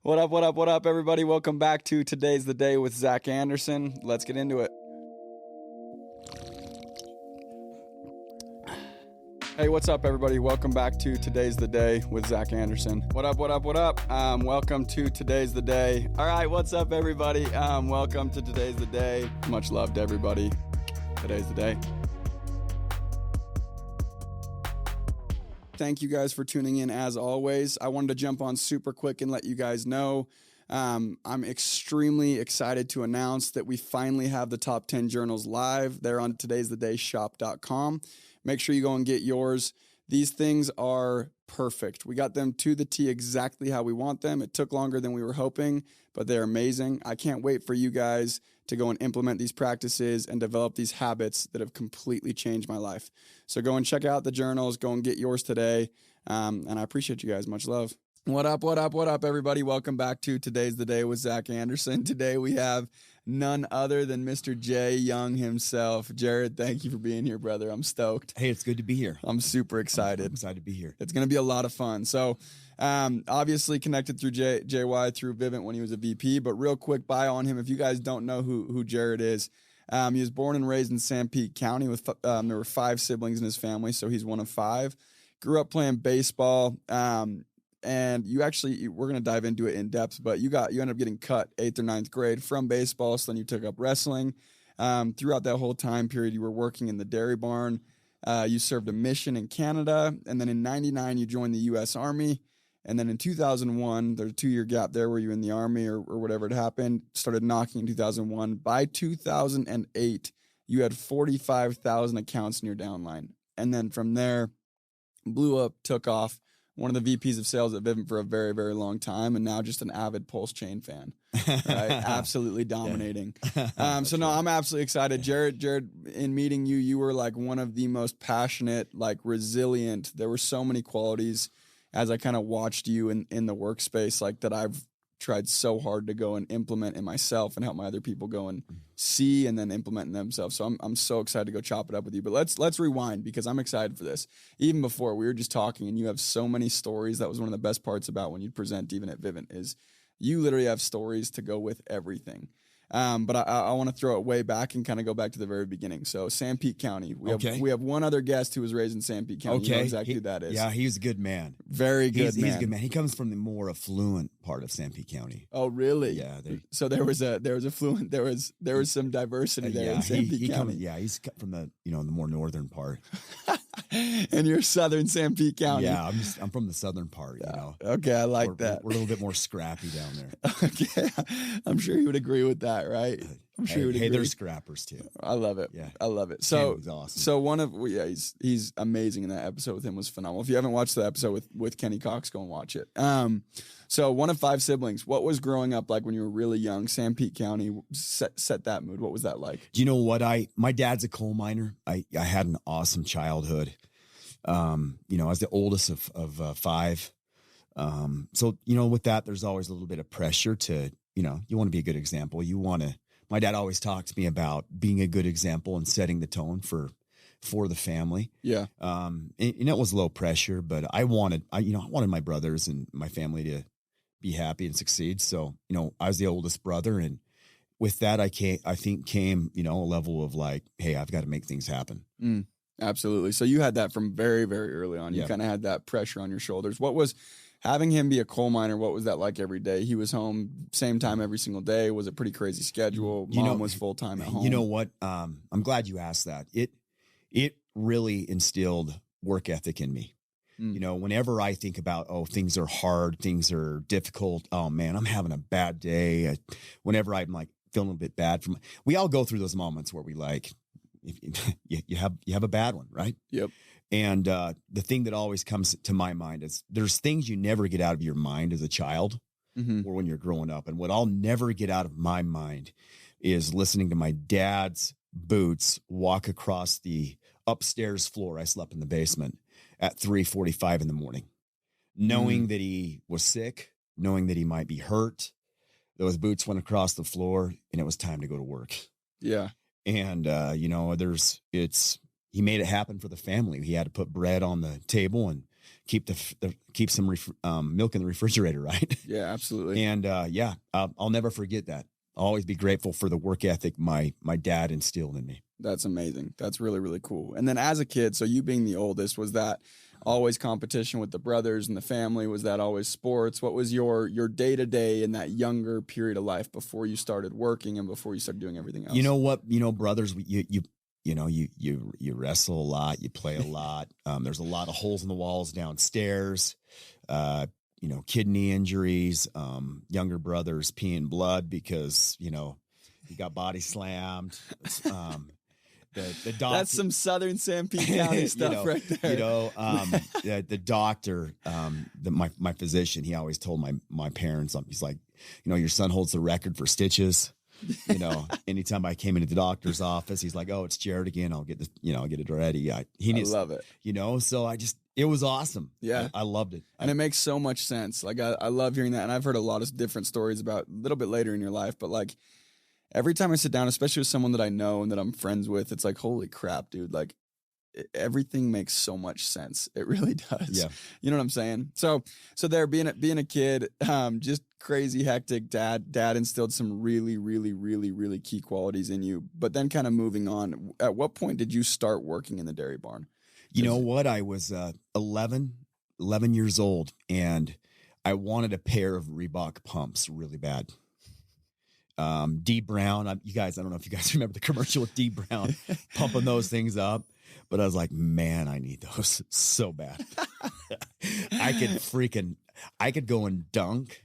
What up, what up, what up, everybody? Welcome back to Today's the Day with Zack Andersen. Let's get into it. Hey, what's up, everybody? Welcome back to Today's the Day with Zack Andersen. What up, what up, what up? Welcome to Today's the Day. All right, what's up, everybody? Welcome to Today's the Day. Much love to everybody. Today's the day. Thank you guys for tuning in as always. I wanted to jump on super quick and let you guys know I'm extremely excited to announce that we finally have the top 10 journals live. They're on today'sthedayshop.com. Make sure you go and get yours. These things are perfect. We got them to the T exactly how we want them. It took longer than we were hoping, but they're amazing. I can't wait for you guys to go and implement these practices and develop these habits that have completely changed my life. So go and check out the journals. Go and get yours today. And I appreciate you guys. Much love. What up, what up, what up, everybody? Welcome back to Today's the Day with Zack Andersen. Today we have none other than Mr. Jay Young himself. Jared, thank you for being here, brother. I'm stoked. Hey, it's good to be here. I'm super excited. I'm excited to be here. It's going to be a lot of fun. So obviously connected through JY through Vivint when he was a VP, but real quick bio on him. If you guys don't know who Jared is, he was born and raised in Sanpete County. With there were 5 siblings in his family, so he's one of 5. Grew up playing baseball. And we're going to dive into it in depth, but you ended up getting cut 8th or 9th grade from baseball. So then you took up wrestling. Throughout that whole time period, you were working in the dairy barn. You served a mission in Canada. And then in 99, you joined the U.S. Army. And then in 2001, there's a 2-year gap there where you were in the Army or whatever had happened, started knocking in 2001. By 2008, you had 45,000 accounts in your downline. And then from there, blew up, took off. One of the VPs of sales at Vivint for a very, very long time, and now just an avid Pulse Chain fan, right? Absolutely dominating. So no, I'm absolutely excited. Jared, in meeting you, you were like one of the most passionate, like resilient. There were so many qualities as I kind of watched you in the workspace, like that I've tried so hard to go and implement in myself and help my other people go and see and then implement in themselves. So I'm so excited to go chop it up with you. But let's rewind because I'm excited for this. Even before we were just talking and you have so many stories. That was one of the best parts about when you present even at Vivint is you literally have stories to go with everything. But I want to throw it way back and kind of go back to the very beginning. So Sanpete County, we have one other guest who was raised in Sanpete County. Okay. You know exactly who that is. Yeah, he's a good man. Very good man. He's a good man. He comes from the more affluent part of Sanpete County. Oh, really? Yeah. So there was some diversity there in Sanpete County. He's from the more northern part. And you're southern Sanpete County. Yeah, I'm from the southern part. Okay, I like that. We're a little bit more scrappy down there. Okay, I'm sure you would agree with that, right? I'm sure you would agree. Hey, they're scrappers too. I love it. Yeah, I love it. So awesome. So he's amazing, and that episode with him was phenomenal. If you haven't watched the episode with Kenny Cox, go and watch it. So one of 5 siblings. What was growing up like when you were really young? Sanpete County set that mood. What was that like? Do you know what? My dad's a coal miner. I had an awesome childhood. I was the oldest of 5. So, with that, there's always a little bit of pressure to, you want to be a good example. My dad always talked to me about being a good example and setting the tone for the family. Yeah. And it was low pressure, but I wanted my brothers and my family to be happy and succeed. So, I was the oldest brother, and with that, I came, a level of like, hey, I've got to make things happen. Absolutely. So you had that from very, very early on. You kind of had that pressure on your shoulders. What was having him be a coal miner? What was that like every day? He was home same time every single day. Was a pretty crazy schedule. Mom was full time at home. You know what? I'm glad you asked that. It really instilled work ethic in me. Whenever I think about, things are hard, things are difficult. Oh man, I'm having a bad day. Whenever I'm like feeling a bit bad we all go through those moments where we like, you have a bad one, right? Yep. And the thing that always comes to my mind is there's things you never get out of your mind as a child or when you're growing up. And what I'll never get out of my mind is listening to my dad's boots walk across the upstairs floor. I slept in the basement at 3:45 in the morning, knowing that he was sick, knowing that he might be hurt. Those boots went across the floor and it was time to go to work. Yeah. And, he made it happen for the family. He had to put bread on the table and keep keep some milk in the refrigerator, right? Yeah, absolutely. And I'll never forget that. I'll always be grateful for the work ethic my dad instilled in me. That's amazing. That's really, really cool. And then as a kid, so you being the oldest, was that always competition with the brothers and the family? Was that always sports? What was your day-to-day in that younger period of life before you started working and before you started doing everything else? You know what? Brothers, you wrestle a lot, you play a lot. There's a lot of holes in the walls downstairs. Kidney injuries, younger brothers peeing blood because, he got body slammed. The doctor, that's some Southern Sanpete County stuff right there. The doctor, my physician, he always told my parents, he's like, your son holds the record for stitches. Anytime I came into the doctor's office, he's like, "Oh, it's Jared again. I'll get this, I'll get it ready." I love it. So it was awesome. Yeah. I loved it. And it makes so much sense. Like I love hearing that. And I've heard a lot of different stories about a little bit later in your life, but like every time I sit down, especially with someone that I know and that I'm friends with, it's like, holy crap, dude. Like everything makes so much sense. It really does. Yeah. You know what I'm saying? So there being a kid, just crazy hectic. Dad instilled some really, really, really, really key qualities in you, but then kind of moving on, at what point did you start working in the dairy barn? You know what? I was 11 years old and I wanted a pair of Reebok pumps really bad. D Brown, you guys, I don't know if you guys remember the commercial with D Brown pumping those things up, but I was like, man, I need those so bad. I could go and dunk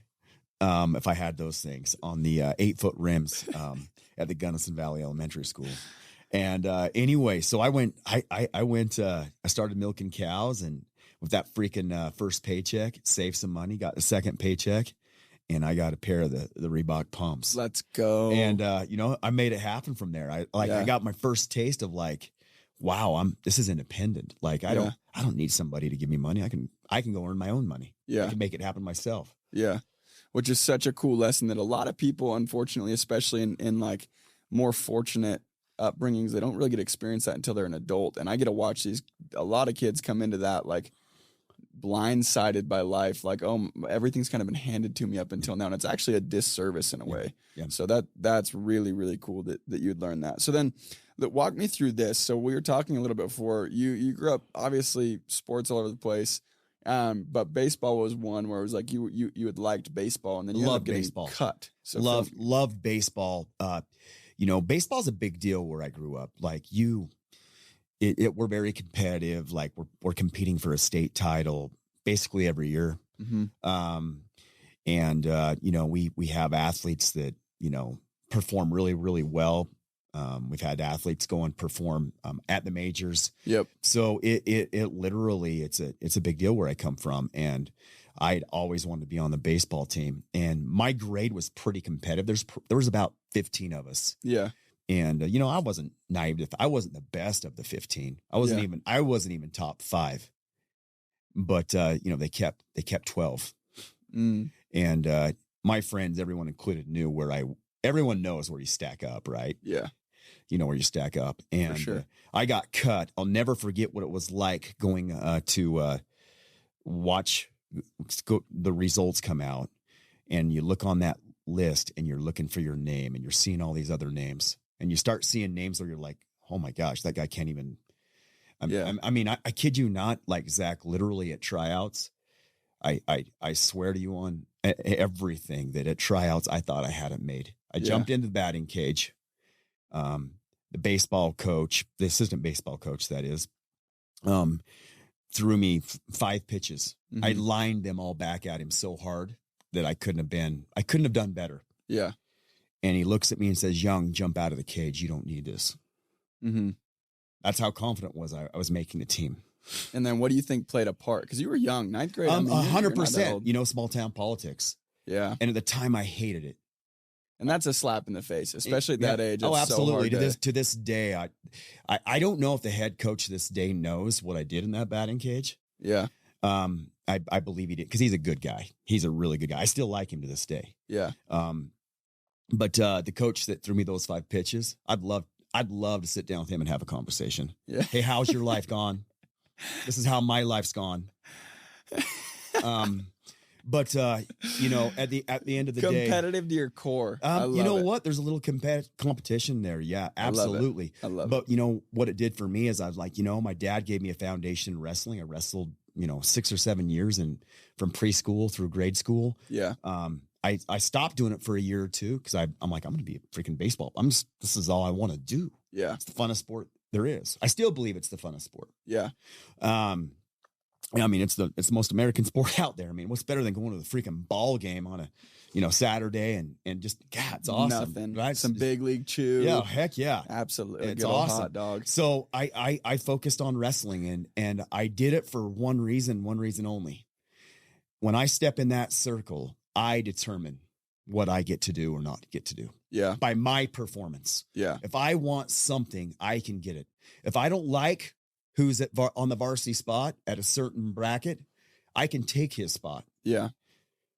if I had those things on the 8-foot rims at the Gunnison Valley Elementary School. And anyway, so I started milking cows, and with that freaking first paycheck, saved some money, got a second paycheck, and I got a pair of the Reebok pumps. Let's go. And I made it happen from there. I got my first taste of like, wow, this is independent. Like I don't need somebody to give me money. I can go earn my own money. Yeah. I can make it happen myself. Yeah. Which is such a cool lesson that a lot of people, unfortunately, especially in like more fortunate upbringings, they don't really get to experience that until they're an adult. And I get to watch a lot of kids come into that like blindsided by life, like, oh, everything's kind of been handed to me up until now, and it's actually a disservice in a way. Yeah. So that's really, really cool that you'd learn that. So then walk me through this. So we were talking a little bit before, you grew up, obviously sports all over the place, but baseball was one where it was like you had liked baseball, and then you ended up getting baseball. Cut. So loved baseball. Baseball's a big deal where I grew up. Like we're very competitive. Like we're competing for a state title basically every year. Mm-hmm. We have athletes that, perform really, really well. We've had athletes go and perform at the majors. Yep. So it literally, it's a big deal where I come from. And I'd always wanted to be on the baseball team, and my grade was pretty competitive. There was about 15 of us. Yeah. And, I wasn't naive. I wasn't the best of the 15. I wasn't even top 5, but, they kept 12. Mm. And, my friends, everyone included, knew everyone knows where you stack up, right? Yeah. You know where you stack up. And for sure. I got cut. I'll never forget what it was like going, to, watch the results come out, and you look on that list and you're looking for your name, and you're seeing all these other names. And you start seeing names where you're like, oh my gosh, that guy can't even. I kid you not, like Zach, literally at tryouts, I swear to you on everything that at tryouts, I thought I had it made. I jumped into the batting cage. The baseball coach, the assistant baseball coach, that is, threw me 5 pitches. Mm-hmm. I lined them all back at him so hard that I couldn't have done better. Yeah. And he looks at me and says, "Young, jump out of the cage. You don't need this." Mm-hmm. That's how confident I was making the team. And then what do you think played a part? Because you were young, 9th grade. 100%, small town politics. Yeah. And at the time I hated it. And that's a slap in the face, especially at that age. Oh, absolutely. So to this day, I don't know if the head coach this day knows what I did in that batting cage. Yeah. I believe he did, because he's a good guy. He's a really good guy. I still like him to this day. Yeah. But the coach that threw me those 5 pitches, I'd love to sit down with him and have a conversation. Yeah. Hey, how's your life gone? This is how my life's gone. But you know, at the end of the day, competitive to your core. you know what? There's a little competition there. Yeah, absolutely. I love but you know what it did for me is I was like, you know, my dad gave me a foundation in wrestling. I wrestled, you know, 6 or 7 years and from preschool through grade school. Yeah. I stopped doing it for a year or two because I'm like, I'm going to be a freaking baseball. This is all I want to do. Yeah. It's the funnest sport there is. I still believe it's the funnest sport. Yeah. I mean, it's the most American sport out there. I mean, what's better than going to the freaking ball game on a, you know, Saturday and just, God, it's awesome. Nothing. Right? Some big league chew. Yeah. Heck yeah. Absolutely. It's Good old awesome. hot dog. So I focused on wrestling and I did it for one reason only. When I step in that circle, I determine what I get to do or not get to do. Yeah. By my performance. Yeah. If I want something, I can get it. If I don't like who's on the varsity spot at a certain bracket, I can take his spot. Yeah.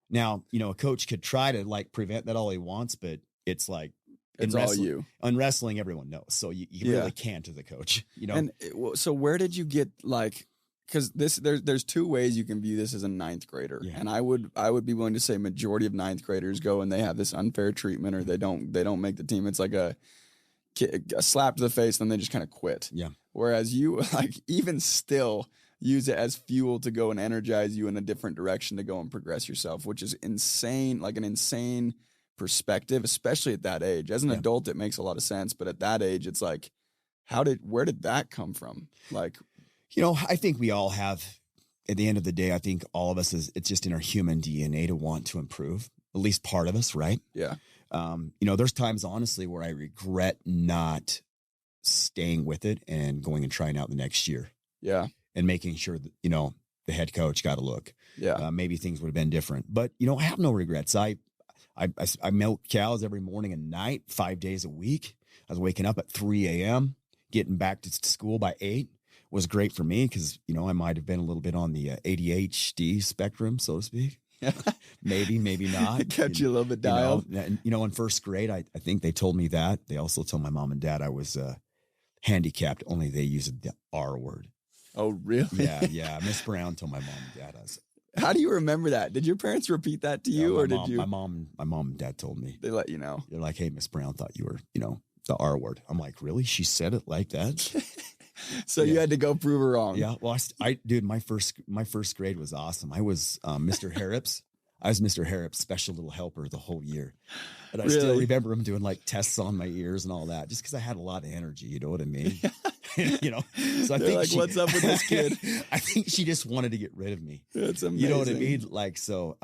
Now, you know, a coach could try to like prevent that all he wants, but it's like it's all you. On wrestling, everyone knows. So you really can't as a coach, you know? And so where did you get like, because there's two ways you can view this as a ninth grader. Yeah. And I would be willing to say majority of ninth graders go and they have this unfair treatment or they don't make the team. It's like a slap to the face, then they just kind of quit. Yeah. Whereas you like even still use it as fuel to go and energize you in a different direction to go and progress yourself, which is insane, like an insane perspective, especially at that age. As an adult, it makes a lot of sense, but at that age, it's like, where did that come from? Like, you know, I think we all have, at the end of the day, I think all of us it's just in our human DNA to want to improve, at least part of us, right? Yeah. You know, there's times honestly where I regret not staying with it and going and trying out the next year. Yeah. And making sure that, you know, the head coach got a look. Yeah. Maybe things would have been different, but you know, I have no regrets. I milk cows every morning and night, 5 days a week. I was waking up at 3 a.m., getting back to school by 8 was great for me. Cause you know, I might've been a little bit on the ADHD spectrum, so to speak. maybe not. Kept you a little bit dialed. You know, in first grade, I think they told me that. They also told my mom and dad I was handicapped, only they used the R word. Oh, really? Yeah. Miss Brown told my mom and dad I was. How do you remember that? Did your parents repeat that to you, or did you? My mom and dad told me. They let you know. They're like, "Hey, Miss Brown thought you were, you know, the R word." I'm like, "Really? She said it like that?" So you had to go prove her wrong. Yeah. Well, dude, my first grade was awesome. I was Mr. Harrop's. I was Mr. Harrop's special little helper the whole year. And I still remember him doing like tests on my ears and all that, just because I had a lot of energy. You know what I mean? You know, so I think like, what's up with this kid? I think she just wanted to get rid of me. That's amazing. You know what I mean? Like, so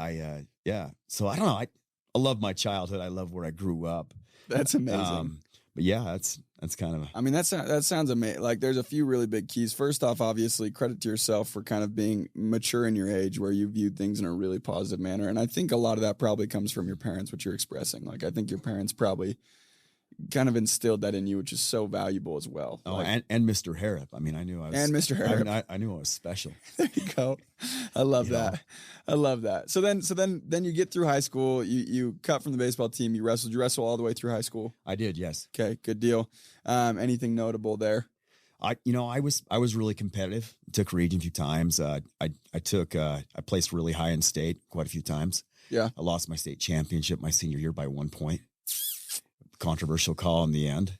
so I don't know. I love my childhood. I love where I grew up. That's amazing. But yeah, that's kind of. I mean, that sounds amazing. Like, there's a few really big keys. First off, obviously, credit to yourself for kind of being mature in your age, where you viewed things in a really positive manner. And I think a lot of that probably comes from your parents, what you're expressing. Like, I think your parents probably kind of instilled that in you, which is so valuable as well. Oh, like, and Mr. Harrop. I mean, I knew I was. And Mr. Harrop. I knew I was special. There you go. I love that. Know? I love that. So then you get through high school. You cut from the baseball team. You wrestled. You wrestle all the way through high school. I did. Yes. Okay. Good deal. Anything notable there? I was really competitive. Took region a few times. I placed really high in state quite a few times. Yeah. I lost my state championship my senior year by 1 point. Controversial call in the end.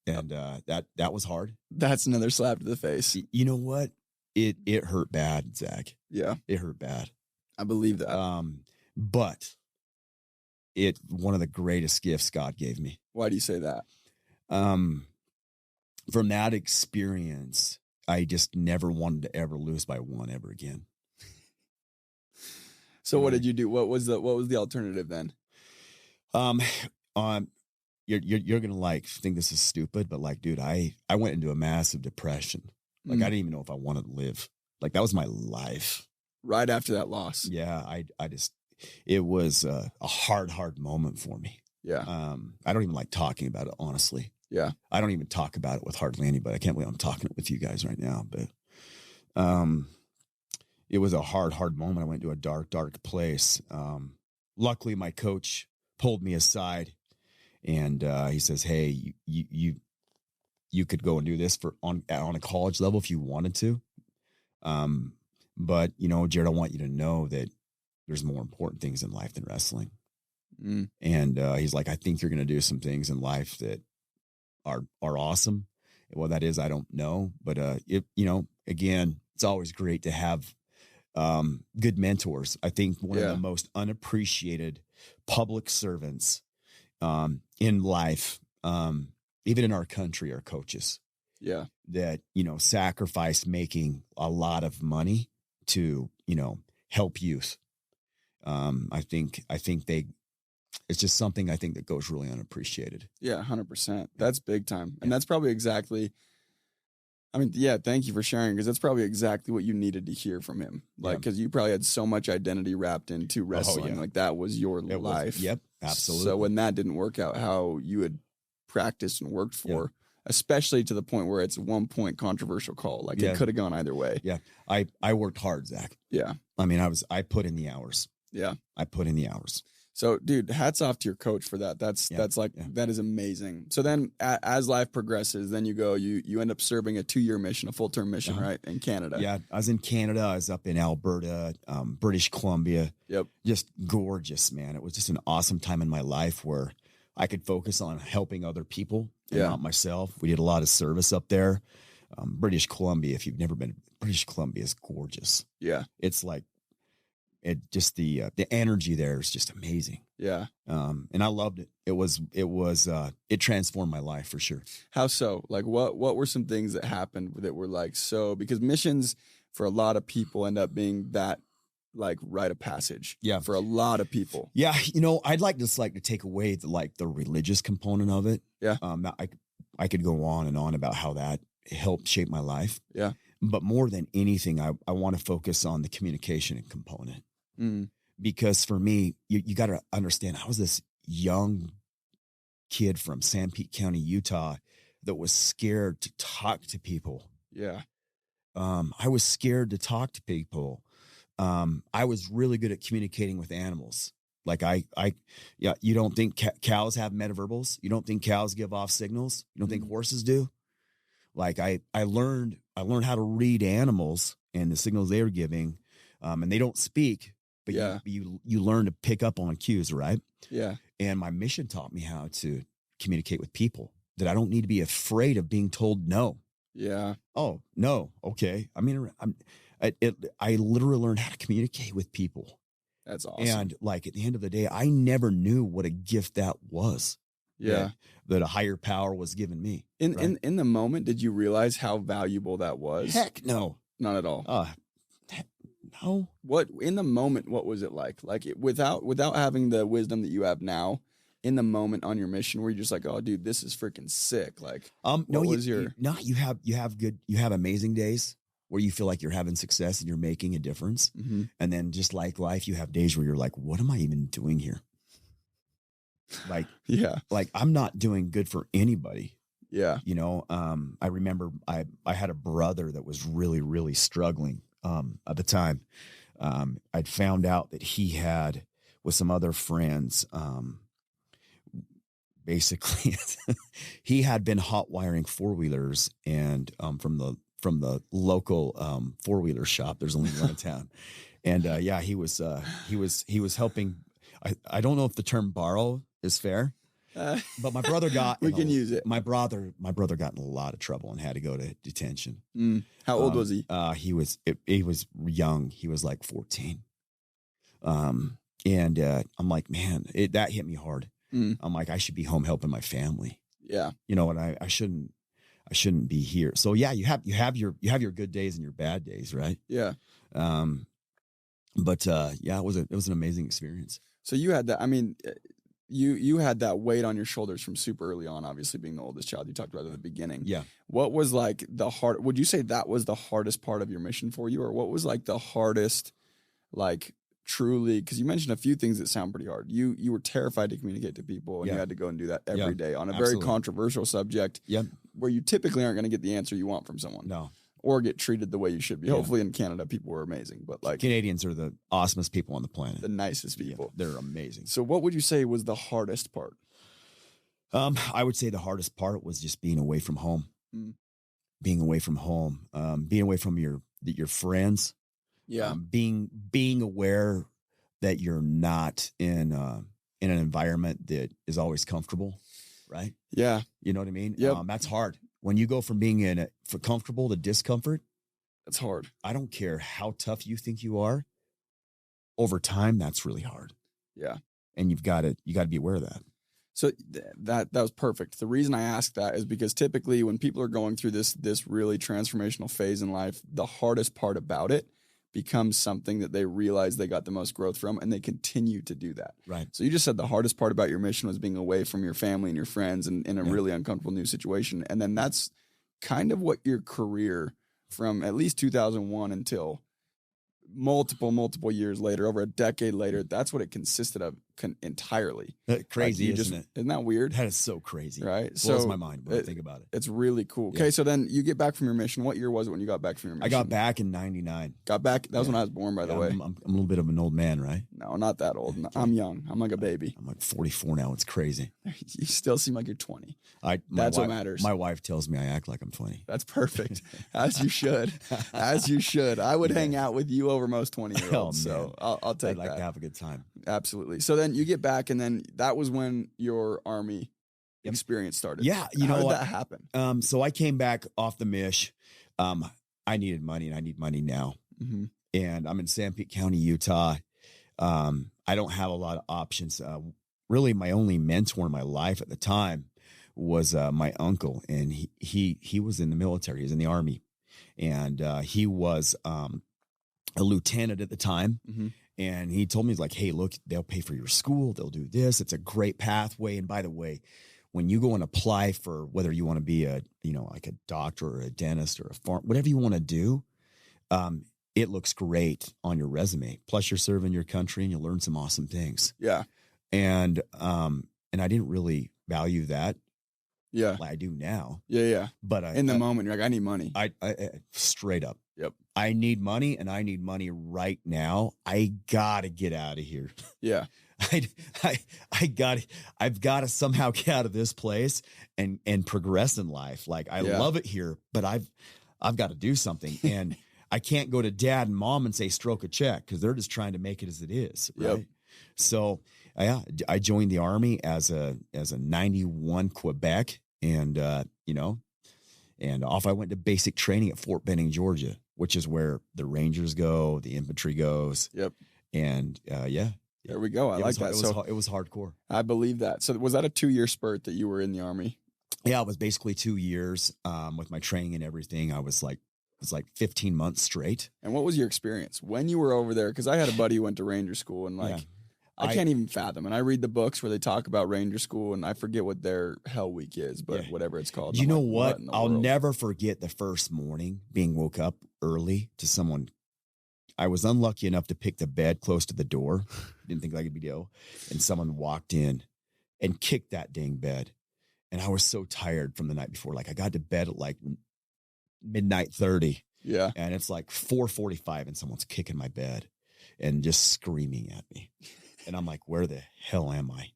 And that was hard. That's another slap to the face. You know what? It hurt bad, Zach. Yeah. It hurt bad. I believe that. But one of the greatest gifts God gave me. Why do you say that? From that experience, I just never wanted to ever lose by 1 ever again. So what did you do? What was the alternative then? You're gonna like think this is stupid, but like, dude, I went into a massive depression. Like, I didn't even know if I wanted to live. Like, that was my life. Right after that loss. Yeah, it was a hard moment for me. Yeah. I don't even like talking about it, honestly. Yeah. I don't even talk about it with hardly anybody. I can't believe I'm talking it with you guys right now, but it was a hard moment. I went to a dark place. Luckily my coach pulled me aside and he says, "Hey, you could go and do this on a college level if you wanted to. But, you know, Jared, I want you to know that there's more important things in life than wrestling. Mm. And he's like, I think you're going to do some things in life that are awesome. Well, that is, I don't know. But, you know, again, it's always great to have good mentors. I think one of the most unappreciated public servants in life, even in our country, are coaches. Yeah. That, you know, sacrifice making a lot of money to, you know, help youth. I think it's just something I think that goes really unappreciated. Yeah, 100%. That's big time. And that's probably exactly, I mean, yeah, thank you for sharing, because that's probably exactly what you needed to hear from him. Like, because you probably had so much identity wrapped into wrestling. Like, that was your life. Yep, absolutely. So when that didn't work out how you had practiced and worked for, especially to the point where it's 1 point controversial call, like it could have gone either way. Yeah. I worked hard, Zach. Yeah. I mean, I put in the hours. Yeah. I put in the hours. So, dude, hats off to your coach for that. That's that is amazing. So then as life progresses, then you end up serving a 2-year mission, a full-term mission, right? In Canada. Yeah. I was in Canada. I was up in Alberta, British Columbia. Yep. Just gorgeous, man. It was just an awesome time in my life where I could focus on helping other people and not myself. We did a lot of service up there. British Columbia, if you've never been, British Columbia is gorgeous. Yeah. It's like, the energy there is just amazing. Yeah. And I loved it. It transformed my life for sure. How so? Like what were some things that happened that were like, so, because missions for a lot of people end up being that like rite of passage. Yeah. For a lot of people. Yeah. You know, I'd like to take away the religious component of it. Yeah. I could go on and on about how that helped shape my life. Yeah. But more than anything, I want to focus on the communication component. Because for me, you got to understand, I was this young kid from Sanpete County, Utah, that was scared to talk to people. Yeah. I was scared to talk to people. I was really good at communicating with animals. Like you don't think cows have metaverbals? You don't think cows give off signals? You don't think horses do? Like I learned how to read animals and the signals they were giving, and they don't speak, but you learn to pick up on cues, right? Yeah. And my mission taught me how to communicate with people, that I don't need to be afraid of being told no. Yeah. Oh, no. Okay. I mean, I literally learned how to communicate with people. That's awesome. And like at the end of the day, I never knew what a gift that was. Yeah. That a higher power was giving me. In the moment, did you realize how valuable that was? Heck no. Not at all. No. What in the moment, what was it like? Like without having the wisdom that you have now, in the moment on your mission, were you just like, oh dude, this is freaking sick? Like you have amazing days where you feel like you're having success and you're making a difference. Mm-hmm. And then just like life, you have days where you're like, what am I even doing here? Like, like I'm not doing good for anybody. Yeah. You know, I remember I had a brother that was really, really struggling at the time. I'd found out that he had, with some other friends, basically he had been hot wiring 4-wheelers and from the local 4-wheeler shop. There's only one in town. And he was helping. I don't know if the term borrow is fair. But my brother got, we can use it. My brother got in a lot of trouble and had to go to detention. How old was he? He was young. He was like 14. And I'm like, man, that hit me hard. I'm like, I should be home helping my family. Yeah. You know, and I shouldn't be here. So yeah, you have your good days and your bad days. Right. Yeah. But it was an amazing experience. So you had that, I mean, you had that weight on your shoulders from super early on, obviously being the oldest child. You talked about it at the beginning. Yeah. What was like would you say that was the hardest part of your mission for you? Or what was like the hardest, like truly, because you mentioned a few things that sound pretty hard. You were terrified to communicate to people and you had to go and do that every day on a very controversial subject where you typically aren't going to get the answer you want from someone. No. Or get treated the way you should be. Hopefully in Canada, people were amazing, but like Canadians are the awesomest people on the planet. The nicest people. Yeah, they're amazing. So what would you say was the hardest part? I would say the hardest part was just being away from home, being away from home, being away from your friends, Yeah. Being aware that you're not in an environment that is always comfortable, right? Yeah. You know what I mean? Yep. That's hard. When you go from being for comfortable to discomfort, that's hard. I don't care how tough you think you are. Over time, that's really hard. Yeah. And you got to be aware of that. So that was perfect. The reason I ask that is because typically when people are going through this really transformational phase in life, the hardest part about it becomes something that they realize they got the most growth from, and they continue to do that. Right. So you just said the hardest part about your mission was being away from your family and your friends and in a really uncomfortable new situation. And then that's kind of what your career from at least 2001 until multiple years later, over a decade later, that's what it consisted of entirely. Crazy, isn't it? Isn't that weird? That is so crazy. Right? It blows my mind when I think about it. It's really cool. Okay, so then you get back from your mission. What year was it when you got back from your mission? I got back in 99. Got back? That was when I was born, by the way. I'm a little bit of an old man, right? No, not that old. I'm young. I'm like a baby. I'm like 44 now. It's crazy. You still seem like you're 20. That's what matters. My wife tells me I act like I'm 20. That's perfect. As you should. As you should. I would hang out with you over most 20-year-olds. So I'll take that. I'd like to have a good time. Absolutely. So then you get back, and then that was when your Army experience started. Yeah. How did that happen? So I came back off the mish. I needed money, and I need money now. Mm-hmm. And I'm in Sanpete County, Utah. I don't have a lot of options. Really, my only mentor in my life at the time was my uncle, and he was in the military. He was in the Army, and he was a lieutenant at the time. Mm-hmm. And he told me, he's like, hey, look, they'll pay for your school. They'll do this. It's a great pathway. And by the way, when you go and apply for whether you want to be like a doctor or a dentist or a farm, whatever you want to do, it looks great on your resume. Plus you're serving your country and you'll learn some awesome things. Yeah. And I didn't really value that. Yeah. Like I do now. Yeah. But in the moment, you're like, I need money. I straight up. Yep. I need money, and I need money right now. I gotta get out of here. Yeah. I've got to somehow get out of this place and progress in life. Like I love it here, but I've got to do something. And I can't go to dad and mom and say, stroke a check, because they're just trying to make it as it is. Right. Yep. So I joined the Army as a 91 Quebec, and and off I went to basic training at Fort Benning, Georgia, which is where the Rangers go, the infantry goes. Yep. And there we go. I like that. It was hardcore. I believe that. So was that a 2-year spurt that you were in the Army? Yeah, it was basically 2 years with my training and everything. It was like 15 months straight. And what was your experience when you were over there? Because I had a buddy who went to Ranger School, and I can't even fathom. And I read the books where they talk about Ranger School, and I forget what their Hell Week is, but whatever it's called. You know what? I'll never forget the first morning being woke up early to someone. I was unlucky enough to pick the bed close to the door. Didn't think that could be a deal. And someone walked in and kicked that dang bed. And I was so tired from the night before. Like I got to bed at like midnight 30. Yeah. And it's like 4:45 and someone's kicking my bed and just screaming at me. And I'm like, where the hell am I?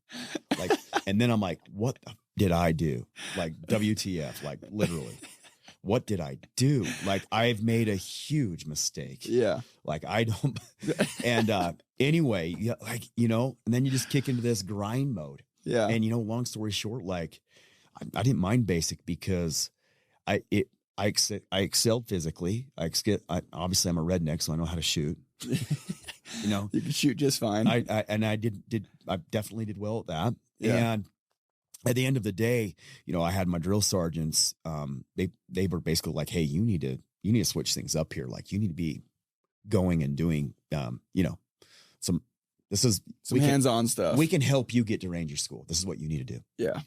Like, and then I'm like, what did I do? Like WTF, like literally. What did I do? Like I've made a huge mistake. Yeah. Like I don't. And anyway, and then you just kick into this grind mode. Yeah. And long story short, like I didn't mind basic because I excelled physically. Obviously I'm a redneck, so I know how to shoot. You can shoot just fine. I definitely did well at that. Yeah. And at the end of the day, I had my drill sergeants. They were basically like, hey, you need to switch things up here. Like you need to be going and doing, some hands-on stuff. We can help you get to Ranger School. This is what you need to do. Yeah.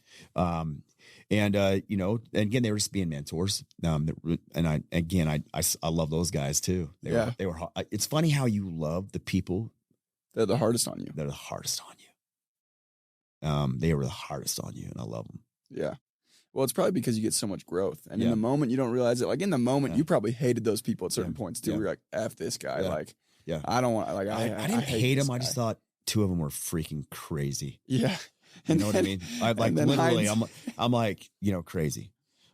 And again, they were just being mentors. And I love those guys too. They were, it's funny how you love the people. They're the hardest on you. They're the hardest on you. They were the hardest on you, and I love them. Yeah. Well, it's probably because you get so much growth. And in the moment, you don't realize it. Like in the moment, you probably hated those people at certain points too. You're like, F this guy. Like, I don't want, like, I didn't hate him. I just thought two of them were freaking crazy. Yeah. You know what I mean? I'm like, crazy.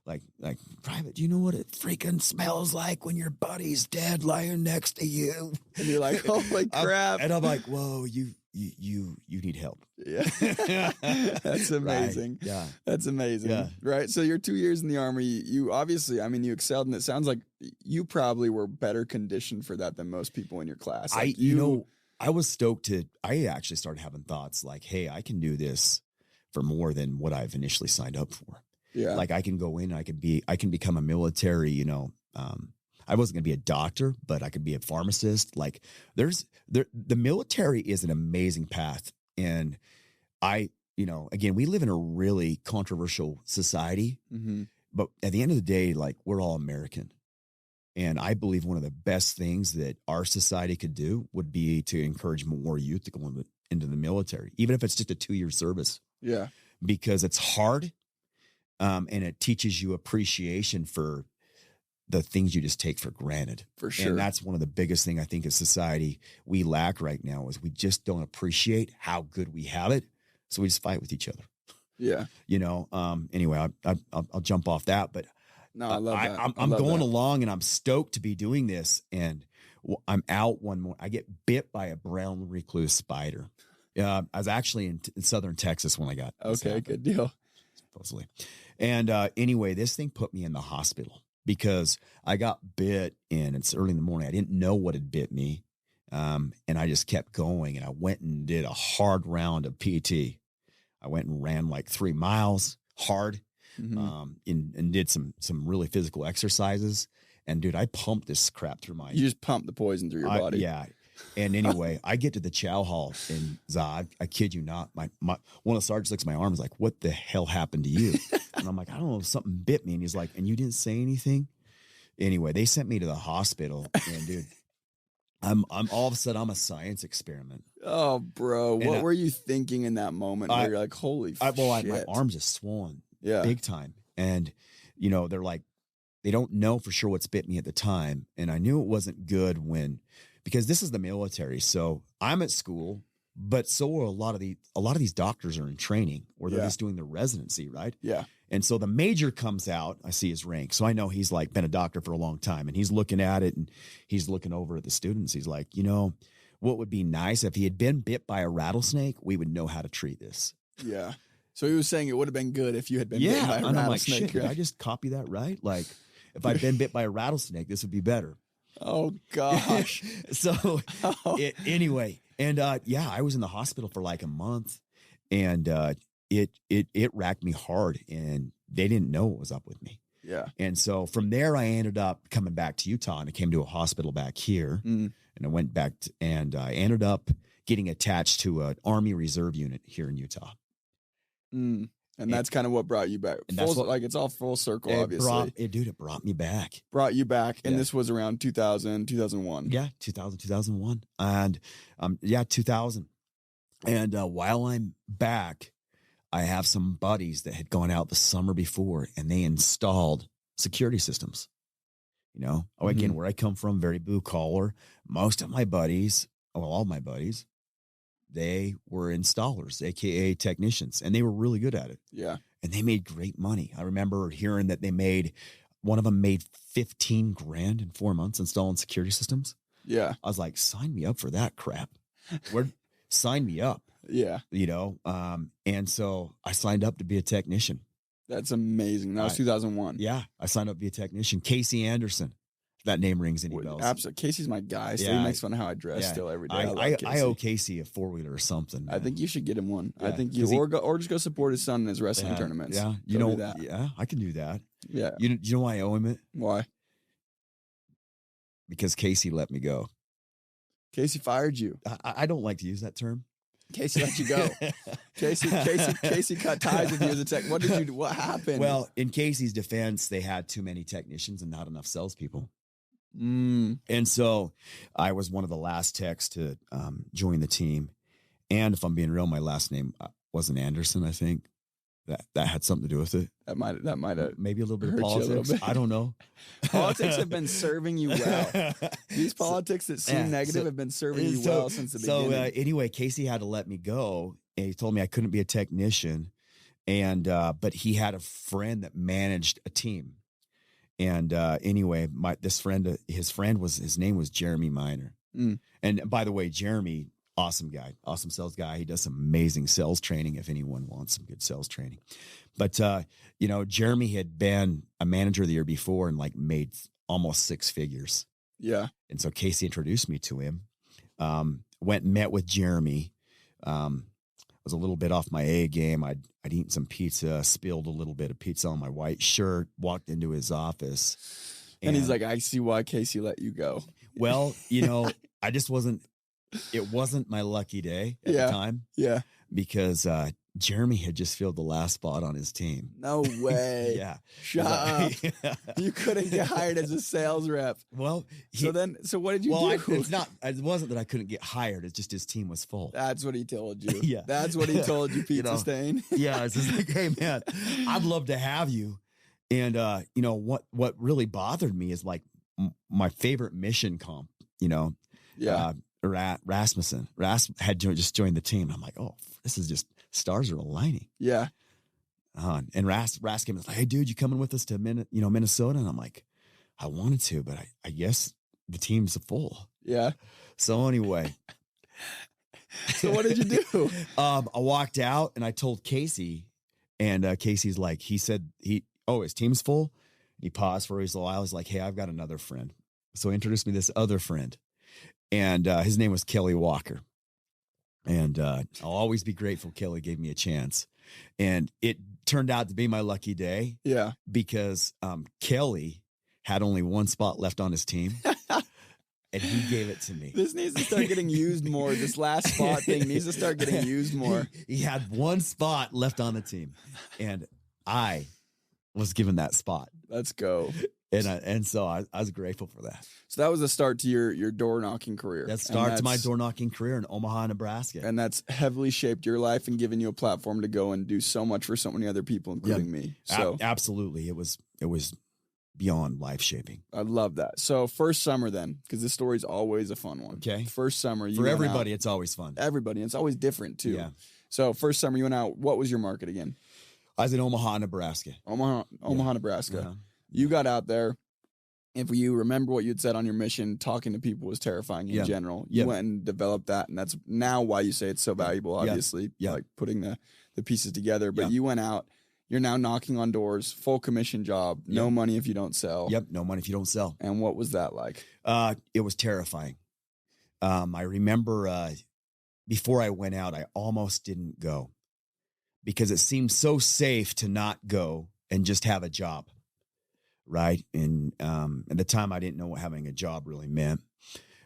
like, Private, do you know what it freaking smells like when your buddy's dead lying next to you? And you're like, holy crap. And I'm like, whoa, you need help. Yeah. That's amazing. Right. Yeah. That's amazing. Yeah. Right. So you're 2 years in the Army. You obviously, I mean, you excelled, and it sounds like you probably were better conditioned for that than most people in your class. Like I was stoked I actually started having thoughts like, hey, I can do this for more than what I've initially signed up for. Yeah. Like I can go in, I can become a military, I wasn't going to be a doctor, but I could be a pharmacist. Like the military is an amazing path. And again, we live in a really controversial society, but at the end of the day, like we're all American. And I believe one of the best things that our society could do would be to encourage more youth to go into the military, even if it's just a 2-year service. Yeah. Because it's hard. And it teaches you appreciation for the things you just take for granted. For sure. And that's one of the biggest thing I think as society we lack right now is we just don't appreciate how good we have it. So we just fight with each other. Yeah. Anyway, I'll jump off that, but no, I love that. I'm going along and I'm stoked to be doing this. And I'm out one more. I get bit by a brown recluse spider. I was actually in southern Texas when I got this okay. happened, Good deal. supposedly. And anyway, this thing put me in the hospital because I got bit and it's early in the morning. I didn't know what had bit me. And I just kept going and I went and did a hard round of PT. I went and ran like 3 miles hard, and did some really physical exercises. And dude, I pumped this crap through my. You just pumped the poison through your body. Yeah. And anyway, I get to the chow hall and Zod, I kid you not, my one of the sergeants looks at my arm and is like, what the hell happened to you? And I'm like, I don't know, something bit me. And he's like, and you didn't say anything? Anyway, they sent me to the hospital and dude, I'm all of a sudden I'm a science experiment. Oh, bro. What were you thinking in that moment where you're like, holy shit. My arm's just swollen big time. And they're like, they don't know for sure what's bit me at the time. And I knew it wasn't good because this is the military. So I'm at school, but so are a lot of these doctors are in training or they're just doing their residency. Right. Yeah. And so the major comes out, I see his rank. So I know he's like been a doctor for a long time and he's looking at it and he's looking over at the students. He's like, what would be nice if he had been bit by a rattlesnake, we would know how to treat this. Yeah. So he was saying it would have been good if you had been bit by a rattlesnake. And I'm like, shit, did I just copy that right? Like if I'd been bit by a rattlesnake, this would be better. Oh gosh. So anyway, and I was in the hospital for like a month and it racked me hard and they didn't know what was up with me. Yeah. And so from there, I ended up coming back to Utah and I came to a hospital back here and I went back and I ended up getting attached to an Army Reserve unit here in Utah. And that's kind of what brought you back. It's all full circle, obviously. It brought me back. Brought you back. And this was around 2000, 2001. Yeah, 2001. And 2000. And while I'm back, I have some buddies that had gone out the summer before and they installed security systems. Again, where I come from, very blue collar. Most of my buddies, all my buddies, they were installers, AKA technicians, and they were really good at it. Yeah. And they made great money. I remember hearing that one of them made $15,000 in 4 months installing security systems. Yeah. I was like, sign me up for that crap. Sign me up. Yeah. And so I signed up to be a technician. That's amazing. That was 2001. Yeah. I signed up to be a technician. Casey Andersen. That name rings any bells. Absolutely. Casey's my guy. So he makes fun of how I dress still every day. I owe Casey a 4-wheeler or something. Man. I think you should get him one. Yeah, I think or just go support his son in his wrestling tournaments. Yeah. Yeah, I can do that. Yeah. You know why I owe him it? Why? Because Casey let me go. Casey fired you. I don't like to use that term. Casey let you go. Casey cut ties with you as a tech. What did you do? What happened? Well, in Casey's defense, they had too many technicians and not enough salespeople. And so I was one of the last techs to join the team. And if I'm being real, my last name wasn't Anderson, I think. That had something to do with it. That might have maybe a little bit of politics. I don't know. Politics have been serving you well. These politics that seem negative have been serving you well since the beginning. So anyway, Casey had to let me go. And he told me I couldn't be a technician. And, but he had a friend that managed a team. And, anyway, his name was Jeremy Miner. Mm. And by the way, Jeremy, awesome guy, awesome sales guy. He does some amazing sales training if anyone wants some good sales training. But, Jeremy had been a manager the year before and like made almost 6 figures. Yeah. And so Casey introduced me to him, went and met with Jeremy. Was a little bit off my A game. I'd eaten some pizza, spilled a little bit of pizza on my white shirt, walked into his office. And he's like, I see why Casey let you go. Well, I just it wasn't my lucky day at the time. Yeah. Because Jeremy had just filled the last spot on his team. No way. Yeah. Shut up. You couldn't get hired as a sales rep. Well, so what did you do? It wasn't that I couldn't get hired. It's just his team was full. That's what he told you. Yeah. That's what he told you, Pizza Stain. Yeah. It's just like, hey man, I'd love to have you. And, what really bothered me is like my favorite mission comp, Rasmussen. Had just joined the team. I'm like, oh, this is just stars are aligning. Yeah. And Ras came and was like, hey, dude, you coming with us to Minnesota? And I'm like, I wanted to, but I guess the team's full. Yeah. So anyway. So what did you do? I walked out and I told Casey, and Casey's like, his team's full. He paused for a while. I was like, hey, I've got another friend. So he introduced me to this other friend. And his name was Kelly Walker. And I'll always be grateful Kelly gave me a chance. And it turned out to be my lucky day. Yeah. Because Kelly had only one spot left on his team. And he gave it to me. This needs to start getting used more. This last spot thing needs to start getting used more. He had one spot left on the team. And I was given that spot. Let's go. And so I was grateful for that. So that was the start to your door knocking career. That started my door knocking career in Omaha, Nebraska. And that's heavily shaped your life and given you a platform to go and do so much for so many other people, including me. So absolutely. It was beyond life shaping. I love that. So first summer then, because this story's always a fun one. Okay. First summer. For everybody, it's always fun. Everybody. And it's always different too. Yeah. So first summer you went out. What was your market again? I was in Omaha, Nebraska. Omaha, Nebraska. Uh-huh. You got out there. If you remember what you'd said on your mission, talking to people was terrifying in general. You went and developed that, and that's now why you say it's so valuable, obviously, like putting the pieces together. But you went out, you're now knocking on doors, full commission job, no money if you don't sell. Yep, no money if you don't sell. And what was that like? It was terrifying. I remember before I went out, I almost didn't go because it seemed so safe to not go and just have a job. Right. And at the time, I didn't know what having a job really meant.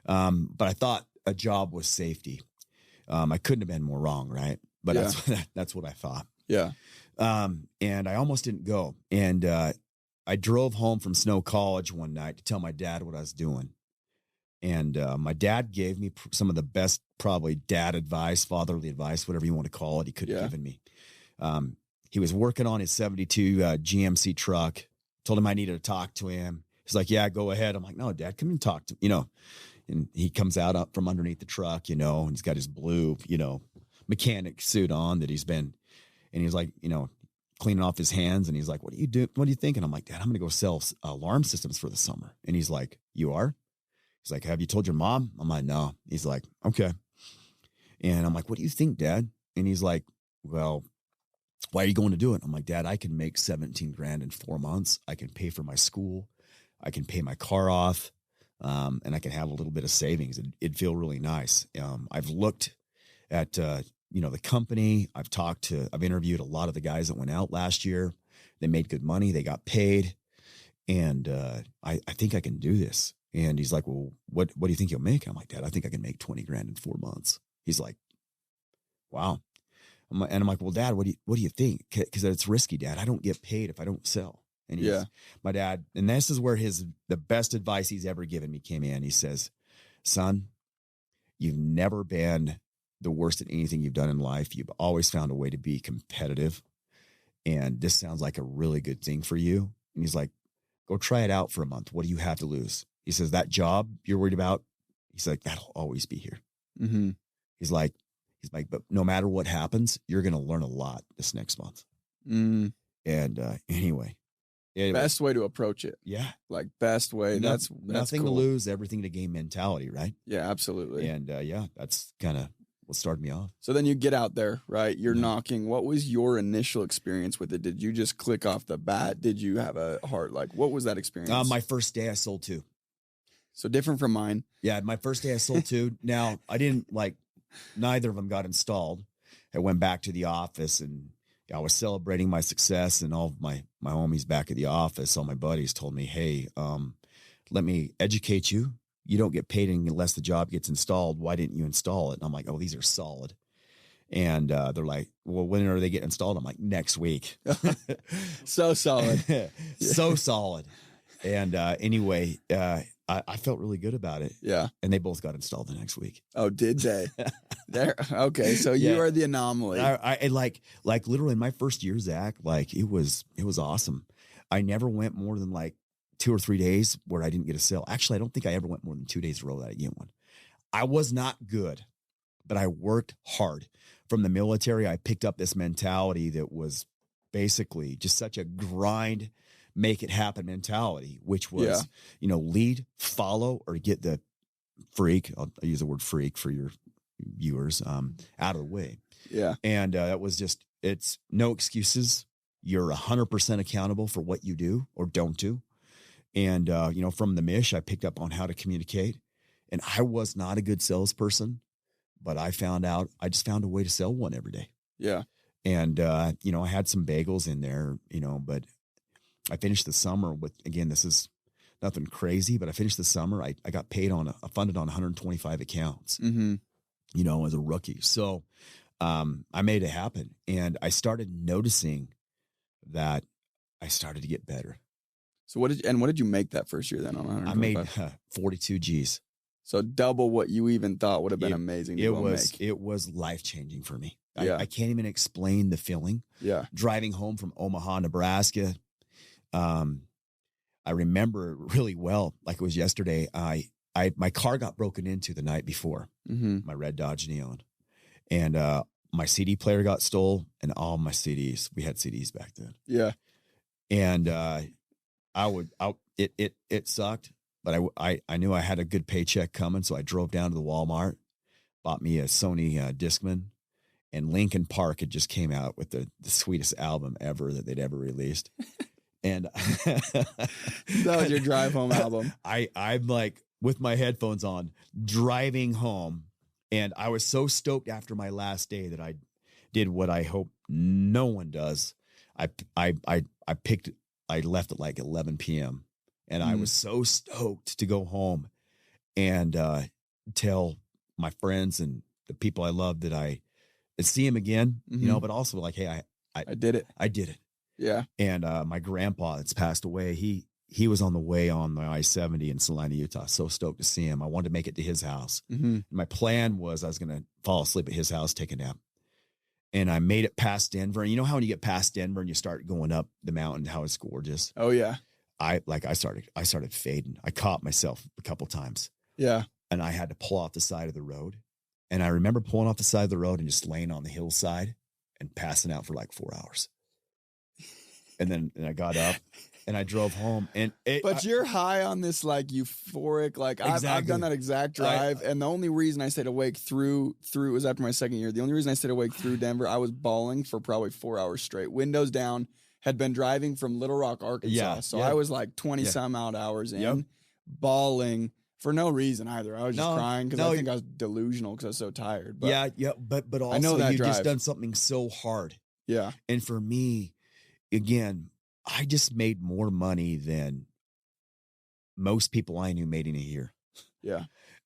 But I thought a job was safety. I couldn't have been more wrong. Right. But that's what I thought. Yeah. And I almost didn't go. And I drove home from Snow College one night to tell my dad what I was doing. And my dad gave me some of the best, probably dad advice, fatherly advice, whatever you want to call it. He could have given me. He was working on his 72 GMC truck. Told him I needed to talk to him. He's like, yeah, go ahead. I'm like, no, Dad, come and talk to me, and he comes out up from underneath the truck, and he's got his blue, mechanic suit on that he's been, and he's like, cleaning off his hands. And he's like, what do you do? What do you think? And I'm like, Dad, I'm going to go sell alarm systems for the summer. And he's like, you are? He's like, have you told your mom? I'm like, no. He's like, okay. And I'm like, what do you think, Dad? And he's like, well, why are you going to do it? I'm like, Dad, I can make 17 grand in 4 months. I can pay for my school. I can pay my car off. And I can have a little bit of savings. It'd feel really nice. I've looked at, the company. I've interviewed a lot of the guys that went out last year. They made good money. They got paid. And I think I can do this. And he's like, well, what do you think you'll make? I'm like, Dad, I think I can make 20 grand in 4 months. He's like, wow. And I'm like, well, Dad, what do you think? Because it's risky, Dad. I don't get paid if I don't sell. And my dad, and this is where the best advice he's ever given me came in. He says, son, you've never been the worst at anything you've done in life. You've always found a way to be competitive. And this sounds like a really good thing for you. And he's like, go try it out for a month. What do you have to lose? He says, that job you're worried about, he's like, that'll always be here. Mm-hmm. He's like, but no matter what happens, you're going to learn a lot this next month. Mm. And anyway, Best way to approach it. yeah, Like best way. That's nothing cool. to lose, everything to gain mentality, right? Yeah, absolutely. And yeah, that's kind of what started me off. So then you get out there, right? You're Yeah. knocking. What was your initial experience with it? Did you just click off the bat? Did you have a heart? Like, what was that experience? My first day I sold 2. So different from mine. Yeah, my first day I sold 2. Now, I didn't neither of them got installed. I went back to the office and I was celebrating my success, and all of my homies back at the office, all my buddies told me, hey, let me educate you. You don't get paid unless the job gets installed. Why didn't you install it? And I'm like, oh, these are solid. And they're like, well, when are they getting installed? I'm like, next week. So solid. So solid. And anyway, I felt really good about it. Yeah. And they both got installed the next week. Oh, did they? There. Okay. So you are the anomaly. I like literally in my first year, Zach, like it was awesome. I never went more than like 2 or 3 days where I didn't get a sale. Actually, I don't think I ever went more than 2 days in a row that I get one. I was not good, but I worked hard. From the military, I picked up this mentality that was basically just such a grind, make it happen mentality, which was, lead, follow, or get the freak. I'll use the word freak for your viewers, out of the way. Yeah. And that was just, it's no excuses. You're 100% accountable for what you do or don't do. And, from the MISH, I picked up on how to communicate, and I was not a good salesperson, but I just found a way to sell one every day. Yeah. And, I had some bagels in there, but I finished the summer with, again, this is nothing crazy, but I finished the summer. I got paid funded on 125 accounts, as a rookie. So, I made it happen, and I started noticing that I started to get better. So what did you make that first year then on 125? I made 42 G's. So double what you even thought would have been amazing. It was life-changing for me. Yeah. I can't even explain the feeling. Yeah. Driving home from Omaha, Nebraska. I remember really well, like it was yesterday. My car got broken into the night before, my red Dodge Neon, and my CD player got stole, and all my CDs. We had CDs back then. Yeah. And it sucked, but I knew I had a good paycheck coming, so I drove down to the Walmart, bought me a Sony Discman, and Linkin Park had just came out with the sweetest album ever that they'd ever released. And that was your drive home album. I'm like with my headphones on, driving home, and I was so stoked after my last day that I did what I hope no one does. I left at like 11 p.m. and I was so stoked to go home and tell my friends and the people I love that I see him again, but also like, hey, I did it. I did it. Yeah. And my grandpa that's passed away, he was on the way on the I-70 in Salina, Utah. So stoked to see him. I wanted to make it to his house. My plan was I was going to fall asleep at his house, take a nap. And I made it past Denver. And you know how when you get past Denver and you start going up the mountain, how it's gorgeous. Oh yeah. I started fading. I caught myself a couple times. Yeah. And I had to pull off the side of the road. And I remember pulling off the side of the road and just laying on the hillside and passing out for like 4 hours. And then I got up and I drove home. But you're high on this like euphoric, like exactly. I've done that exact drive. And the only reason I stayed awake through it was after my second year. The only reason I stayed awake through Denver, I was bawling for probably 4 hours straight. Windows down, had been driving from Little Rock, Arkansas. Yeah, so I was like 20 some odd hours in, bawling for no reason either. I was just crying because I think I was delusional because I was so tired. But but also I know that you drive. Just done something so hard. Yeah. And for me, again, I just made more money than most people I knew made in a year. Yeah.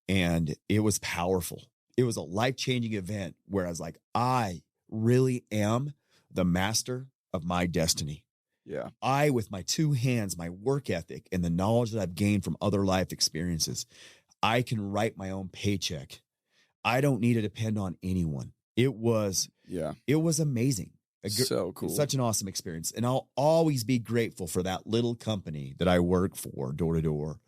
And it was powerful. It was a life-changing event where I was like, I really am the master of my destiny. Yeah. I, with my 2 hands, my work ethic, and the knowledge that I've gained from other life experiences, I can write my own paycheck. I don't need to depend on anyone. It was amazing. So cool. Such an awesome experience. And I'll always be grateful for that little company that I work for, door to door.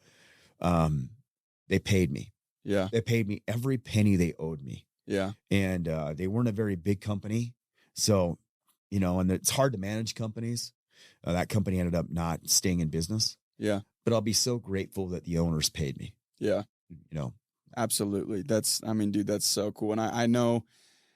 They paid me. Yeah. They paid me every penny they owed me. Yeah. And they weren't a very big company. So and it's hard to manage companies. That company ended up not staying in business. Yeah. But I'll be so grateful that the owners paid me. Yeah. Absolutely. Dude, that's so cool. And I know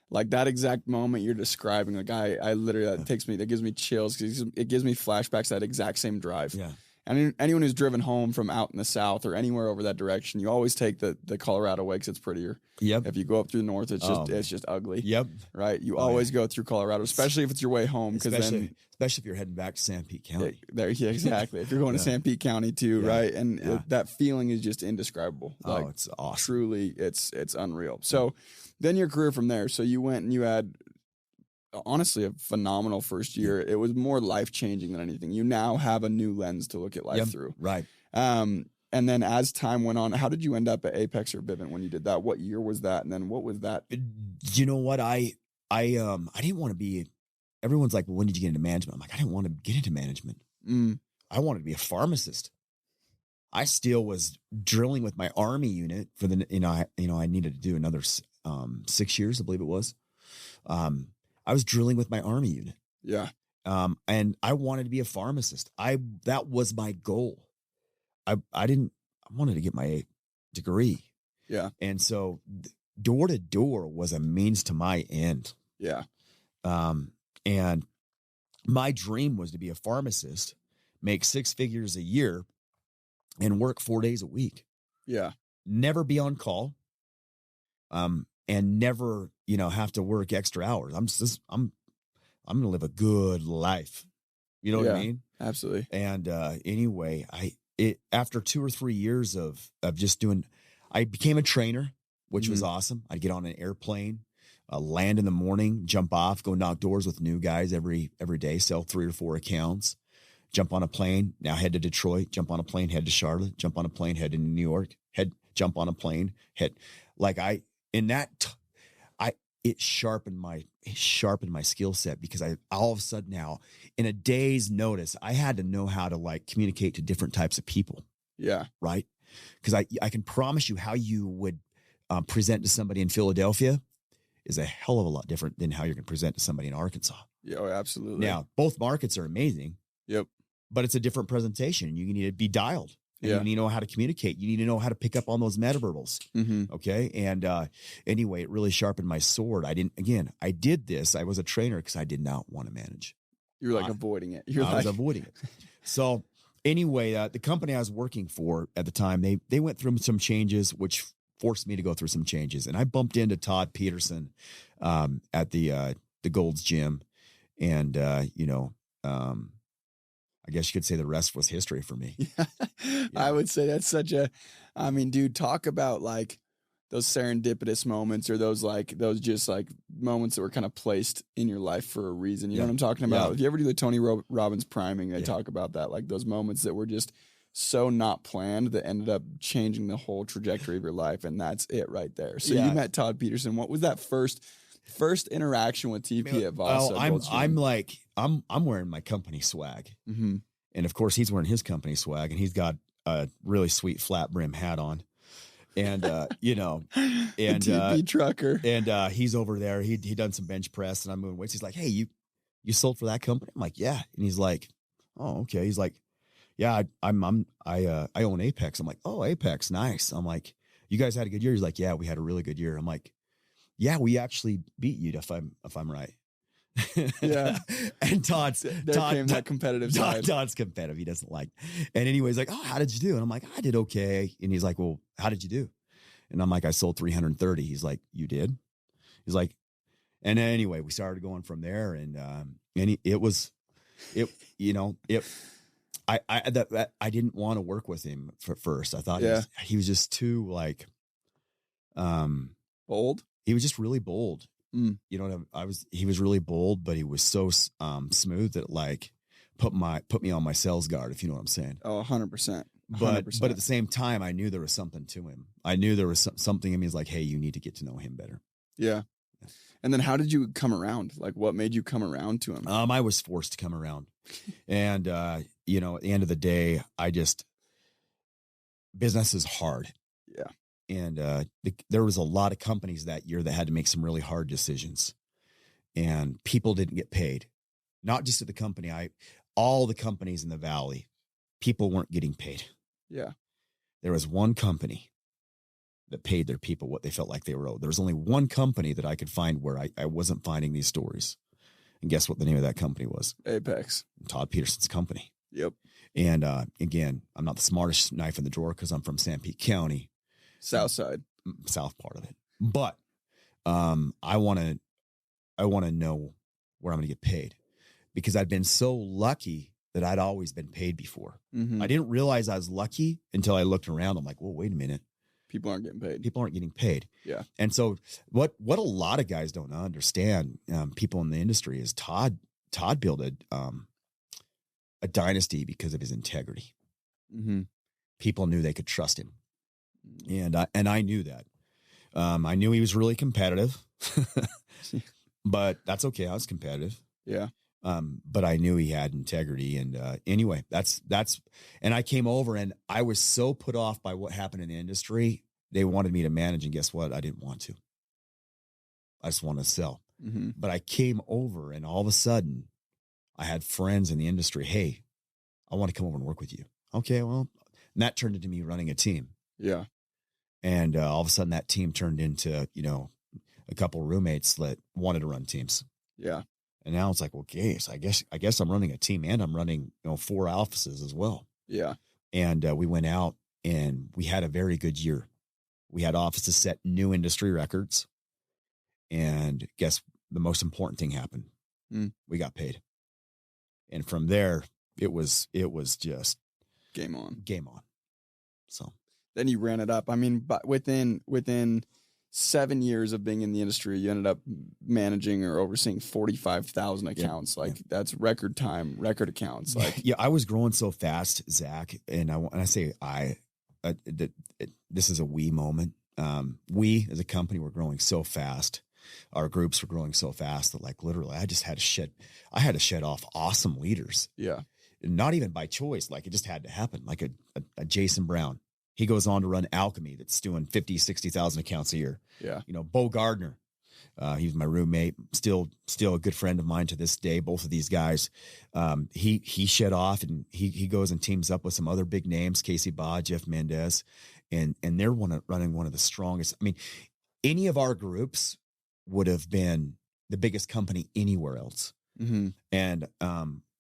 like that exact moment you're describing, like I literally, that gives me chills because it gives me flashbacks to that exact same drive. Yeah. And anyone who's driven home from out in the South or anywhere over that direction, you always take the Colorado way because it's prettier. Yep. If you go up through the north, it's just ugly. Yep. Right. You always go through Colorado, especially if it's your way home. Especially if you're heading back to Sanpete County. Yeah, exactly. If you're going to Sanpete County too, right? And that feeling is just indescribable. Like, it's awesome. Truly, it's unreal. So then your career from there. So you went and you had honestly a phenomenal first year. It was more life-changing than anything. You now have a new lens to look at life through. Right. And then as time went on, how did you end up at Apex or Vivint when you did that? What year was that? And then what was that? You know what? I didn't want to be, everyone's like, well, when did you get into management? I'm like, I didn't want to get into management. I wanted to be a pharmacist. I still was drilling with my Army unit for I needed to do another 6 years, I believe it was. I was drilling with my Army unit. Yeah. And I wanted to be a pharmacist. That was my goal. I wanted to get my degree. Yeah. And so door to door was a means to my end. Yeah. And my dream was to be a pharmacist, make 6 figures a year and work 4 days a week. Yeah. Never be on call. And never, have to work extra hours. I'm going to live a good life. You know what I mean? Absolutely. And, anyway, after 2 or 3 years of just I became a trainer, which was awesome. I'd get on an airplane, land in the morning, jump off, go knock doors with new guys every day, sell 3 or 4 accounts, jump on a plane, now head to Detroit, jump on a plane, head to Charlotte, jump on a plane, head to New York, jump on a plane, it sharpened my skill set because I all of a sudden now in a day's notice, I had to know how to communicate to different types of people. Yeah. Right. Because I can promise you how you would present to somebody in Philadelphia is a hell of a lot different than how you're going to present to somebody in Arkansas. Yeah, absolutely. Now, both markets are amazing. Yep. But it's a different presentation. You need to be dialed. And you need to know how to communicate. You need to know how to pick up on those metaverbals. Okay. And anyway, it really sharpened my sword. I did this. I was a trainer because I did not want to manage. You're avoiding it. I was avoiding it. So anyway, the company I was working for at the time, they went through some changes, which forced me to go through some changes. And I bumped into Todd Peterson at the Gold's Gym. And, I guess you could say the rest was history for me. Yeah. I would say that's dude, talk about those serendipitous moments or those moments that were kind of placed in your life for a reason. You know what I'm talking about? Yeah. If you ever do the Tony Robbins priming, they talk about that, those moments that were just so not planned that ended up changing the whole trajectory of your life. And that's it right there. So you met Todd Peterson. What was that first interaction with TP at Vasa? I'm wearing my company swag. And of course he's wearing his company swag and he's got a really sweet flat brim hat on. And, and TP trucker. And he's over there. He done some bench press and I'm moving weights. He's like, hey, you sold for that company? I'm like, yeah. And he's like, oh, okay. He's like, yeah, I own Apex. I'm like, oh, Apex. Nice. I'm like, you guys had a good year? He's like, yeah, we had a really good year. I'm like, yeah, we actually beat you if I'm right. Yeah. And Todd came that competitive side. Todd's competitive. He doesn't like. And anyway, he's like, oh, how did you do? And I'm like, I did okay. And he's like, well, how did you do? And I'm like, I sold 330. He's like, you did? He's like, and anyway, we started going from there. And I didn't want to work with him for first. I thought he was just too bold. He was just really bold. You know, he was really bold, but he was so smooth that put me on my sales guard, if you know what I'm saying. Oh, 100%. But at the same time, I knew there was something to him. I knew there was something in me. Is like, hey, you need to get to know him better. Yeah. And then how did you come around? What made you come around to him? I was forced to come around. And, at the end of the day, business is hard. Yeah. And there was a lot of companies that year that had to make some really hard decisions. And people didn't get paid. not just at the company, all the companies in the Valley, people weren't getting paid. Yeah. There was one company that paid their people what they felt like they were owed. There was only one company that I could find where I wasn't finding these stories. And guess what the name of that company was? Apex. Todd Peterson's company. Yep. And again, I'm not the smartest knife in the drawer because I'm from Sanpete County. South side. South part of it. But I want to know where I'm going to get paid, because I'd been so lucky that I'd always been paid before. Mm-hmm. I didn't realize I was lucky until I looked around. I'm like, well, wait a minute. People aren't getting paid. People aren't getting paid. Yeah. And so what a lot of guys don't understand, people in the industry, is Todd built a dynasty because of his integrity. Mm-hmm. People knew they could trust him. And I knew that. I knew he was really competitive, but that's okay. I was competitive. Yeah. But I knew he had integrity. And anyway, that's, and I came over and I was so put off by what happened in the industry. They wanted me to manage, and guess what? I didn't want to. I just wanted to sell. Mm-hmm. But I came over and all of a sudden I had friends in the industry. Hey, I want to come over and work with you. Okay. Well, and that turned into me running a team. Yeah. And all of a sudden that team turned into, a couple of roommates that wanted to run teams. Yeah. And now it's like, okay, so I guess I'm running a team, and I'm running, 4 offices as well. Yeah. And we went out and we had a very good year. We had offices set new industry records, and guess the most important thing happened. We got paid. And from there, it was just game on. So then you ran it up. I mean, but within 7 years of being in the industry, you ended up managing or overseeing 45,000 accounts. That's record time, record accounts. Yeah, I was growing so fast, Zach. And I say this is a we moment. We as a company were growing so fast. Our groups were growing so fast that literally I just had to shed off awesome leaders. Yeah. Not even by choice. It just had to happen. Like a Jason Brown. He goes on to run Alchemy that's doing 50, 60,000 accounts a year. Yeah. Bo Gardner. He's my roommate, still a good friend of mine to this day. Both of these guys, he shed off, and he goes and teams up with some other big names, Casey Baugh, Jeff Mendez, and they're running one of the strongest. I mean, any of our groups would have been the biggest company anywhere else. Mm-hmm. And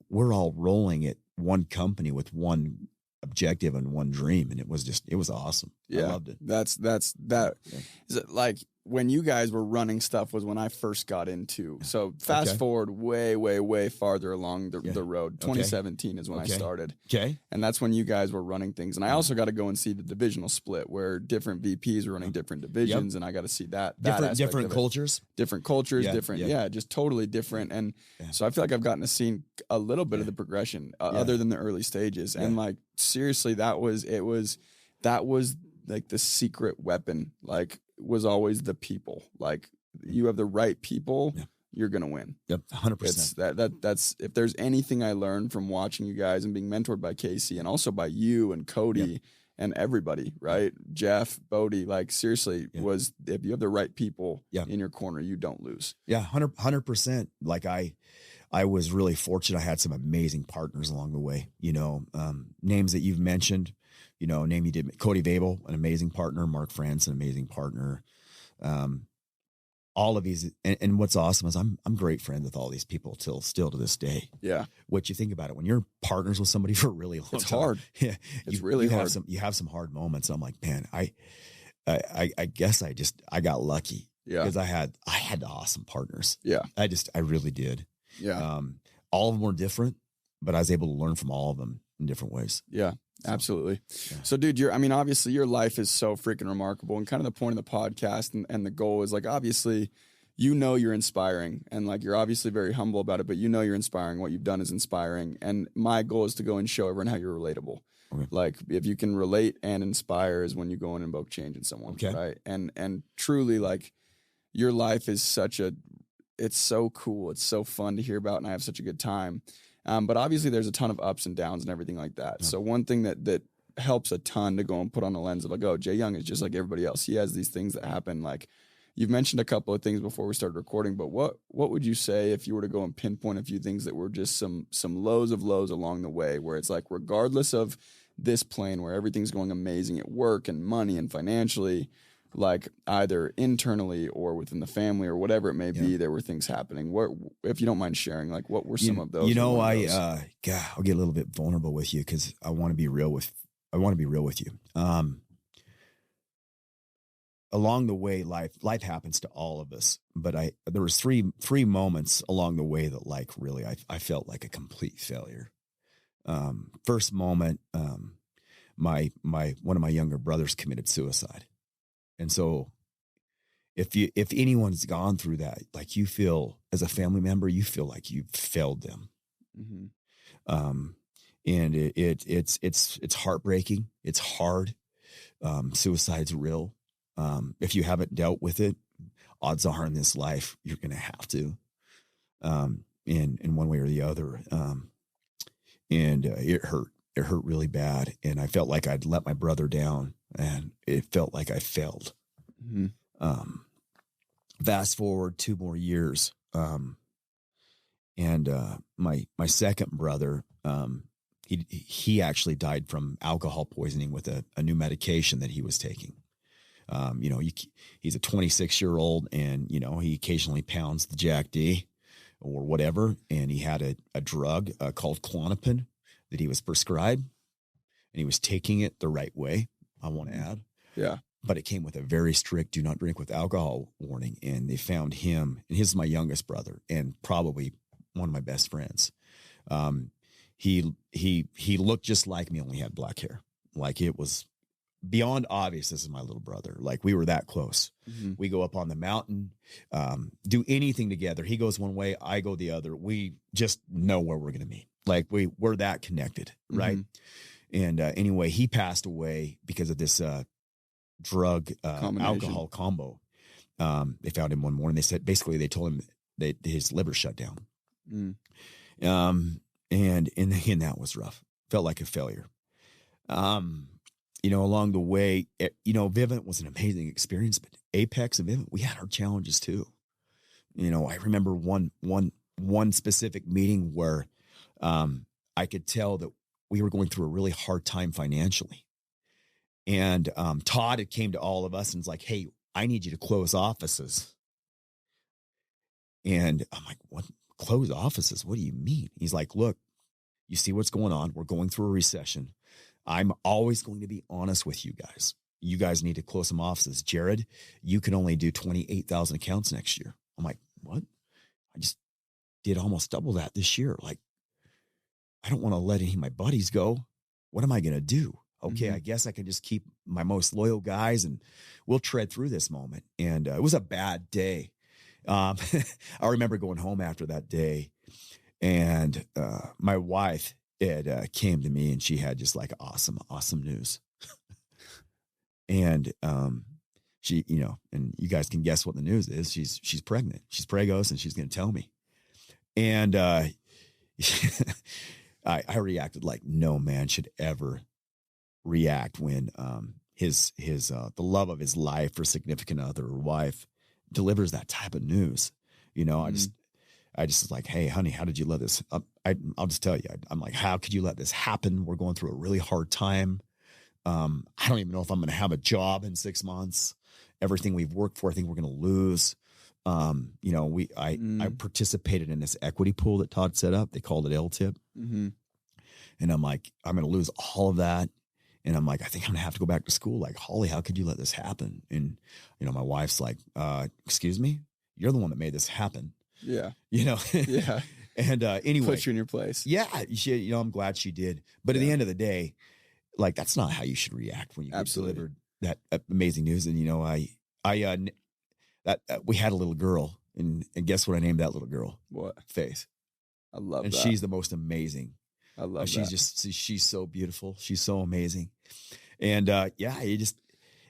we're all rolling at one company with one objective and one dream, and it was awesome. Yeah. I loved it. That's that. Yeah. Is it like when you guys were running stuff was when I first got into. So fast forward way farther along the road. 2017 is when I started. Okay. And that's when you guys were running things. And I also got to go and see the divisional split where different VPs were running different divisions. And I got to see that different cultures, just totally different. And so I feel like I've gotten to see a little bit of the progression other than the early stages. And seriously, that was like the secret weapon, was always the people. You have the right people, you're going to win. Yep. 100%. That's, if there's anything I learned from watching you guys and being mentored by Casey and also by you and Cody and everybody, right? Jeff, Bodie, seriously, was if you have the right people in your corner, you don't lose. Yeah. 100%. I was really fortunate. I had some amazing partners along the way, names that you've mentioned, name you did, Cody Vabel, an amazing partner, Mark France, an amazing partner. All of these. And what's awesome is I'm great friends with all these people still to this day. Yeah. What you think about it, when you're partners with somebody for a really long time. It's hard. Yeah. It's really hard. You have some hard moments. I'm like, man, I guess I got lucky. Yeah. Because I had awesome partners. Yeah. I really did. Yeah. All of them were different, but I was able to learn from all of them in different ways. Yeah, absolutely. Yeah. So dude, obviously your life is so freaking remarkable, and kind of the point of the podcast and the goal is obviously, you're inspiring, and you're obviously very humble about it, but you're inspiring. What you've done is inspiring. And my goal is to go and show everyone how you're relatable. Okay. If you can relate and inspire is when you go and invoke change in someone. Okay. Right. And truly your life is it's so cool. It's so fun to hear about, and I have such a good time. But obviously there's a ton of ups and downs and everything like that. Yeah. So one thing that helps a ton to go and put on the lens of oh, Jay Young is just like everybody else. He has these things that happen you've mentioned a couple of things before we started recording, but what would you say if you were to go and pinpoint a few things that were just some lows of lows along the way, where it's like, regardless of this plane where everything's going amazing at work and money and financially, like either internally or within the family or whatever it may be, there were things happening. What, if you don't mind sharing, like what were some of those? You know, I'll get a little bit vulnerable with you because I want to be real with you. Along the way, life happens to all of us, but there was three moments along the way that like really I felt like a complete failure. First moment, one of my younger brothers committed suicide. And so if anyone's gone through that, like you feel as a family member, you feel like you've failed them. Mm-hmm. And it's heartbreaking. It's hard. Suicide's real. If you haven't dealt with it, odds are in this life, you're going to have to, in one way or the other. It hurt really bad. And I felt like I'd let my brother down and it felt like I failed. Mm-hmm. Fast forward 2 more years. My second brother, he actually died from alcohol poisoning with a new medication that he was taking. He's a 26-year-old and, he occasionally pounds the Jack D or whatever. And he had a drug called Klonopin that he was prescribed and he was taking it the right way, I want to add. Yeah. But it came with a very strict do not drink with alcohol warning. And they found him, and he's my youngest brother and probably one of my best friends. He looked just like me, only had black hair. Like it was beyond obvious. This is my little brother. Like we were that close. Mm-hmm. We go up on the mountain, do anything together. He goes one way, I go the other. We just know where we're going to meet. Like we're that connected. Mm-hmm. Right. And, anyway, he passed away because of this, drug, alcohol combo. They found him one morning. They said, basically they told him that his liver shut down. Mm. And that was rough. Felt like a failure. Along the way, Vivint was an amazing experience, but Apex and Vivint, we had our challenges too. I remember one specific meeting where, I could tell that we were going through a really hard time financially. And, Todd had came to all of us and was like, hey, I need you to close offices. And I'm like, what? Close offices? What do you mean? He's like, look, you see what's going on. We're going through a recession. I'm always going to be honest with you guys. You guys need to close some offices. Jared, you can only do 28,000 accounts next year. I'm like, what? I just did almost double that this year. Like, I don't want to let any of my buddies go. What am I going to do? Okay, mm-hmm. I guess I can just keep my most loyal guys and we'll tread through this moment. And it was a bad day. I remember going home after that day and my wife came to me and she had just like awesome news. And she, and you guys can guess what the news is. She's pregnant. She's pregos and she's going to tell me. And I reacted like no man should ever react when the love of his life or significant other or wife delivers that type of news. Mm-hmm. I just was like, hey, honey, how did you let this? I'll just tell you, I'm like, how could you let this happen? We're going through a really hard time. I don't even know if I'm going to have a job in 6 months. Everything we've worked for, I think we're going to lose. I participated in this equity pool that Todd set up. They called it LTIP. Mm-hmm. And I'm like, I'm going to lose all of that. And I'm like, I think I'm gonna have to go back to school. Like, Holly, how could you let this happen? And, my wife's like, excuse me, you're the one that made this happen. Yeah. Yeah. And, anyway, put you in your place. Yeah. I'm glad she did. But at the end of the day, like, that's not how you should react when you get delivered that amazing news. And, we had a little girl and guess what I named that little girl? What? Faith. I love and that. She's the most amazing. I love she's so beautiful. She's so amazing. And,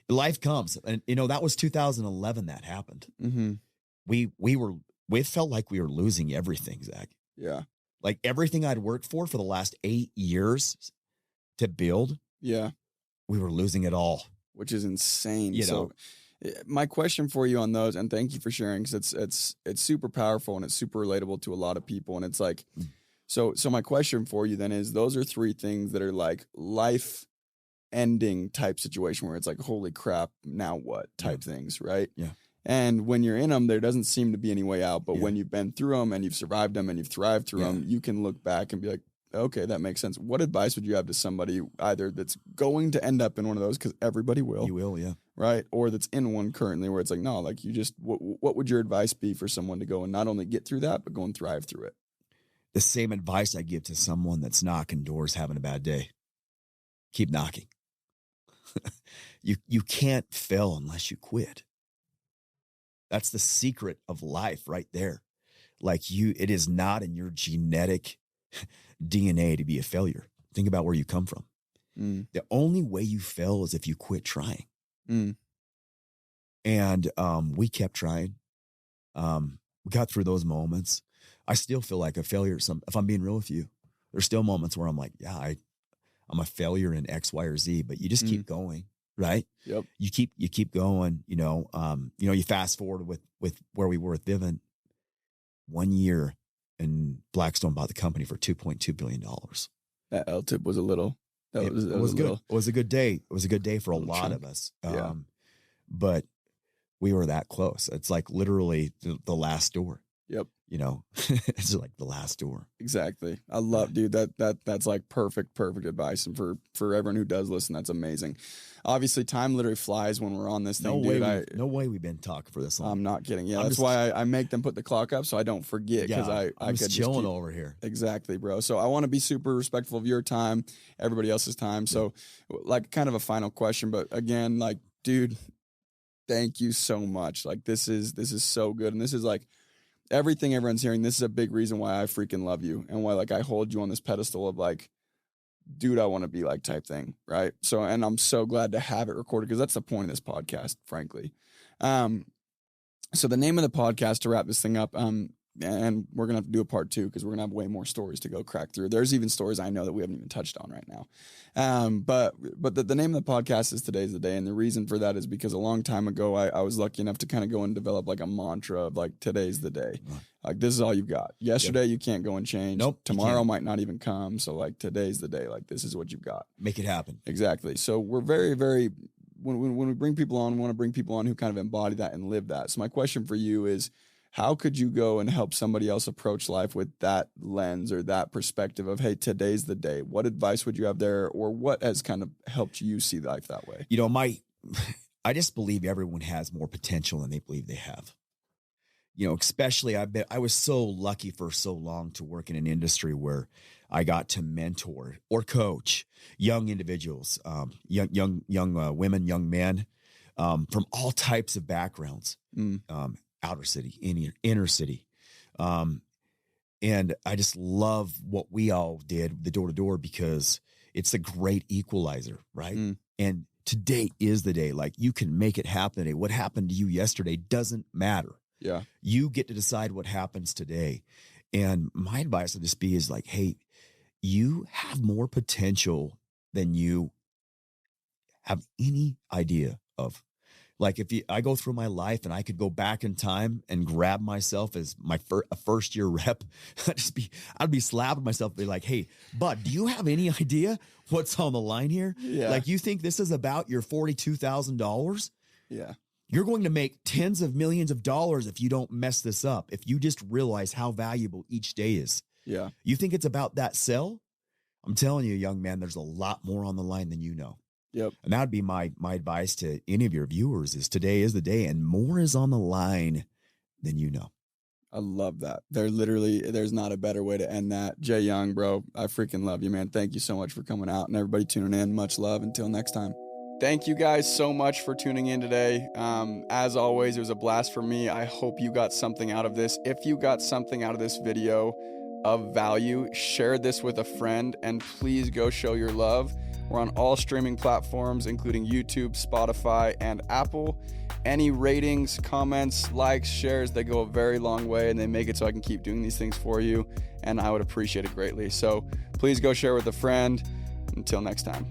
life comes. And, that was 2011 that happened. Mm-hmm. We felt like we were losing everything, Zach. Yeah. Like everything I'd worked for the last 8 years to build. Yeah. We were losing it all. Which is insane. My question for you on those, and thank you for sharing, because it's super powerful and it's super relatable to a lot of people. And it's like, so my question for you then is, those are three things that are like life ending type situation where it's like, holy crap, now what type things, right? Yeah. And when you're in them, there doesn't seem to be any way out. But when you've been through them and you've survived them and you've thrived through them, you can look back and be like, okay, that makes sense. What advice would you have to somebody either that's going to end up in one of those, because everybody will. You will, yeah. Right? Or that's in one currently where it's like, no, like you just, what would your advice be for someone to go and not only get through that, but go and thrive through it? The same advice I give to someone that's knocking doors, having a bad day. Keep knocking. You can't fail unless you quit. That's the secret of life right there. Like it is not in your genetic DNA to be a failure. Think about where you come from. The only way you fail is if you quit trying. And we kept trying. We got through those moments. I still feel like a failure. If I'm being real with you, there's still moments where I'm like, yeah, I'm a failure in X, Y, or Z, but you just keep going, right? Yep. You keep going, you fast forward with where we were with Vivint. 1 year and Blackstone bought the company for $2.2 billion. That LTIP was a little. It was good. It was a good day. It was a good day for a lot of us. But we were that close. It's like literally the last door. Yep. It's like the last door. Exactly. I love, dude, that's like perfect advice. And for everyone who does listen, that's amazing. Obviously, time literally flies when we're on this thing, dude. No way we've been talking for this long. I'm not kidding. Yeah, that's why I make them put the clock up so I don't forget, because I'm just chilling over here. Exactly, bro. So I want to be super respectful of your time, everybody else's time. So like kind of a final question, but again, like, dude, thank you so much. Like this is so good. And this is like everything everyone's hearing. This is a big reason why I freaking love you and why like I hold you on this pedestal of like, dude, I want to be like type thing. Right. So, and I'm so glad to have it recorded, because that's the point of this podcast, frankly. So the name of the podcast, to wrap this thing up, and we're going to have to do a part 2 because we're going to have way more stories to go crack through. There's even stories I know that we haven't even touched on right now. But the name of the podcast is Today's the Day. And the reason for that is because a long time ago, I was lucky enough to kind of go and develop like a mantra of like, today's the day. Like, this is all you've got. Yesterday, you can't go and change. Nope. Tomorrow might not even come. So like, today's the day. Like, this is what you've got. Make it happen. Exactly. So we're very, very, when we bring people on, we want to bring people on who kind of embody that and live that. So my question for you is, how could you go and help somebody else approach life with that lens or that perspective of, hey, today's the day? What advice would you have there, or what has kind of helped you see life that way? I just believe everyone has more potential than they believe they have. Especially I was so lucky for so long to work in an industry where I got to mentor or coach young individuals, young women, young men, from all types of backgrounds. Outer city, inner city. And I just love what we all did, the door to door, because it's a great equalizer, right? And today is the day. Like, you can make it happen today. What happened to you yesterday doesn't matter. Yeah. You get to decide what happens today. And my advice would just be is like, hey, you have more potential than you have any idea of. Like, I go through my life and I could go back in time and grab myself as my first year rep, I'd be slapping myself, be like, hey, bud, do you have any idea what's on the line here? Yeah. Like, you think this is about your $42,000? Yeah. You're going to make tens of millions of dollars if you don't mess this up. If you just realize how valuable each day is. Yeah. You think it's about that sell? I'm telling you, young man, there's a lot more on the line than you know. Yep. And that would be my advice to any of your viewers is today is the day, and more is on the line than you know. I love that. There's not a better way to end that. Jay Young, bro, I freaking love you, man. Thank you so much for coming out, and everybody tuning in. Much love. Until next time. Thank you guys so much for tuning in today. As always, it was a blast for me. I hope you got something out of this. If you got something out of this video of value, share this with a friend, and please go show your love. We're on all streaming platforms, including YouTube, Spotify, and Apple. Any ratings, comments, likes, shares, they go a very long way, and they make it so I can keep doing these things for you, and I would appreciate it greatly. So please go share with a friend. Until next time.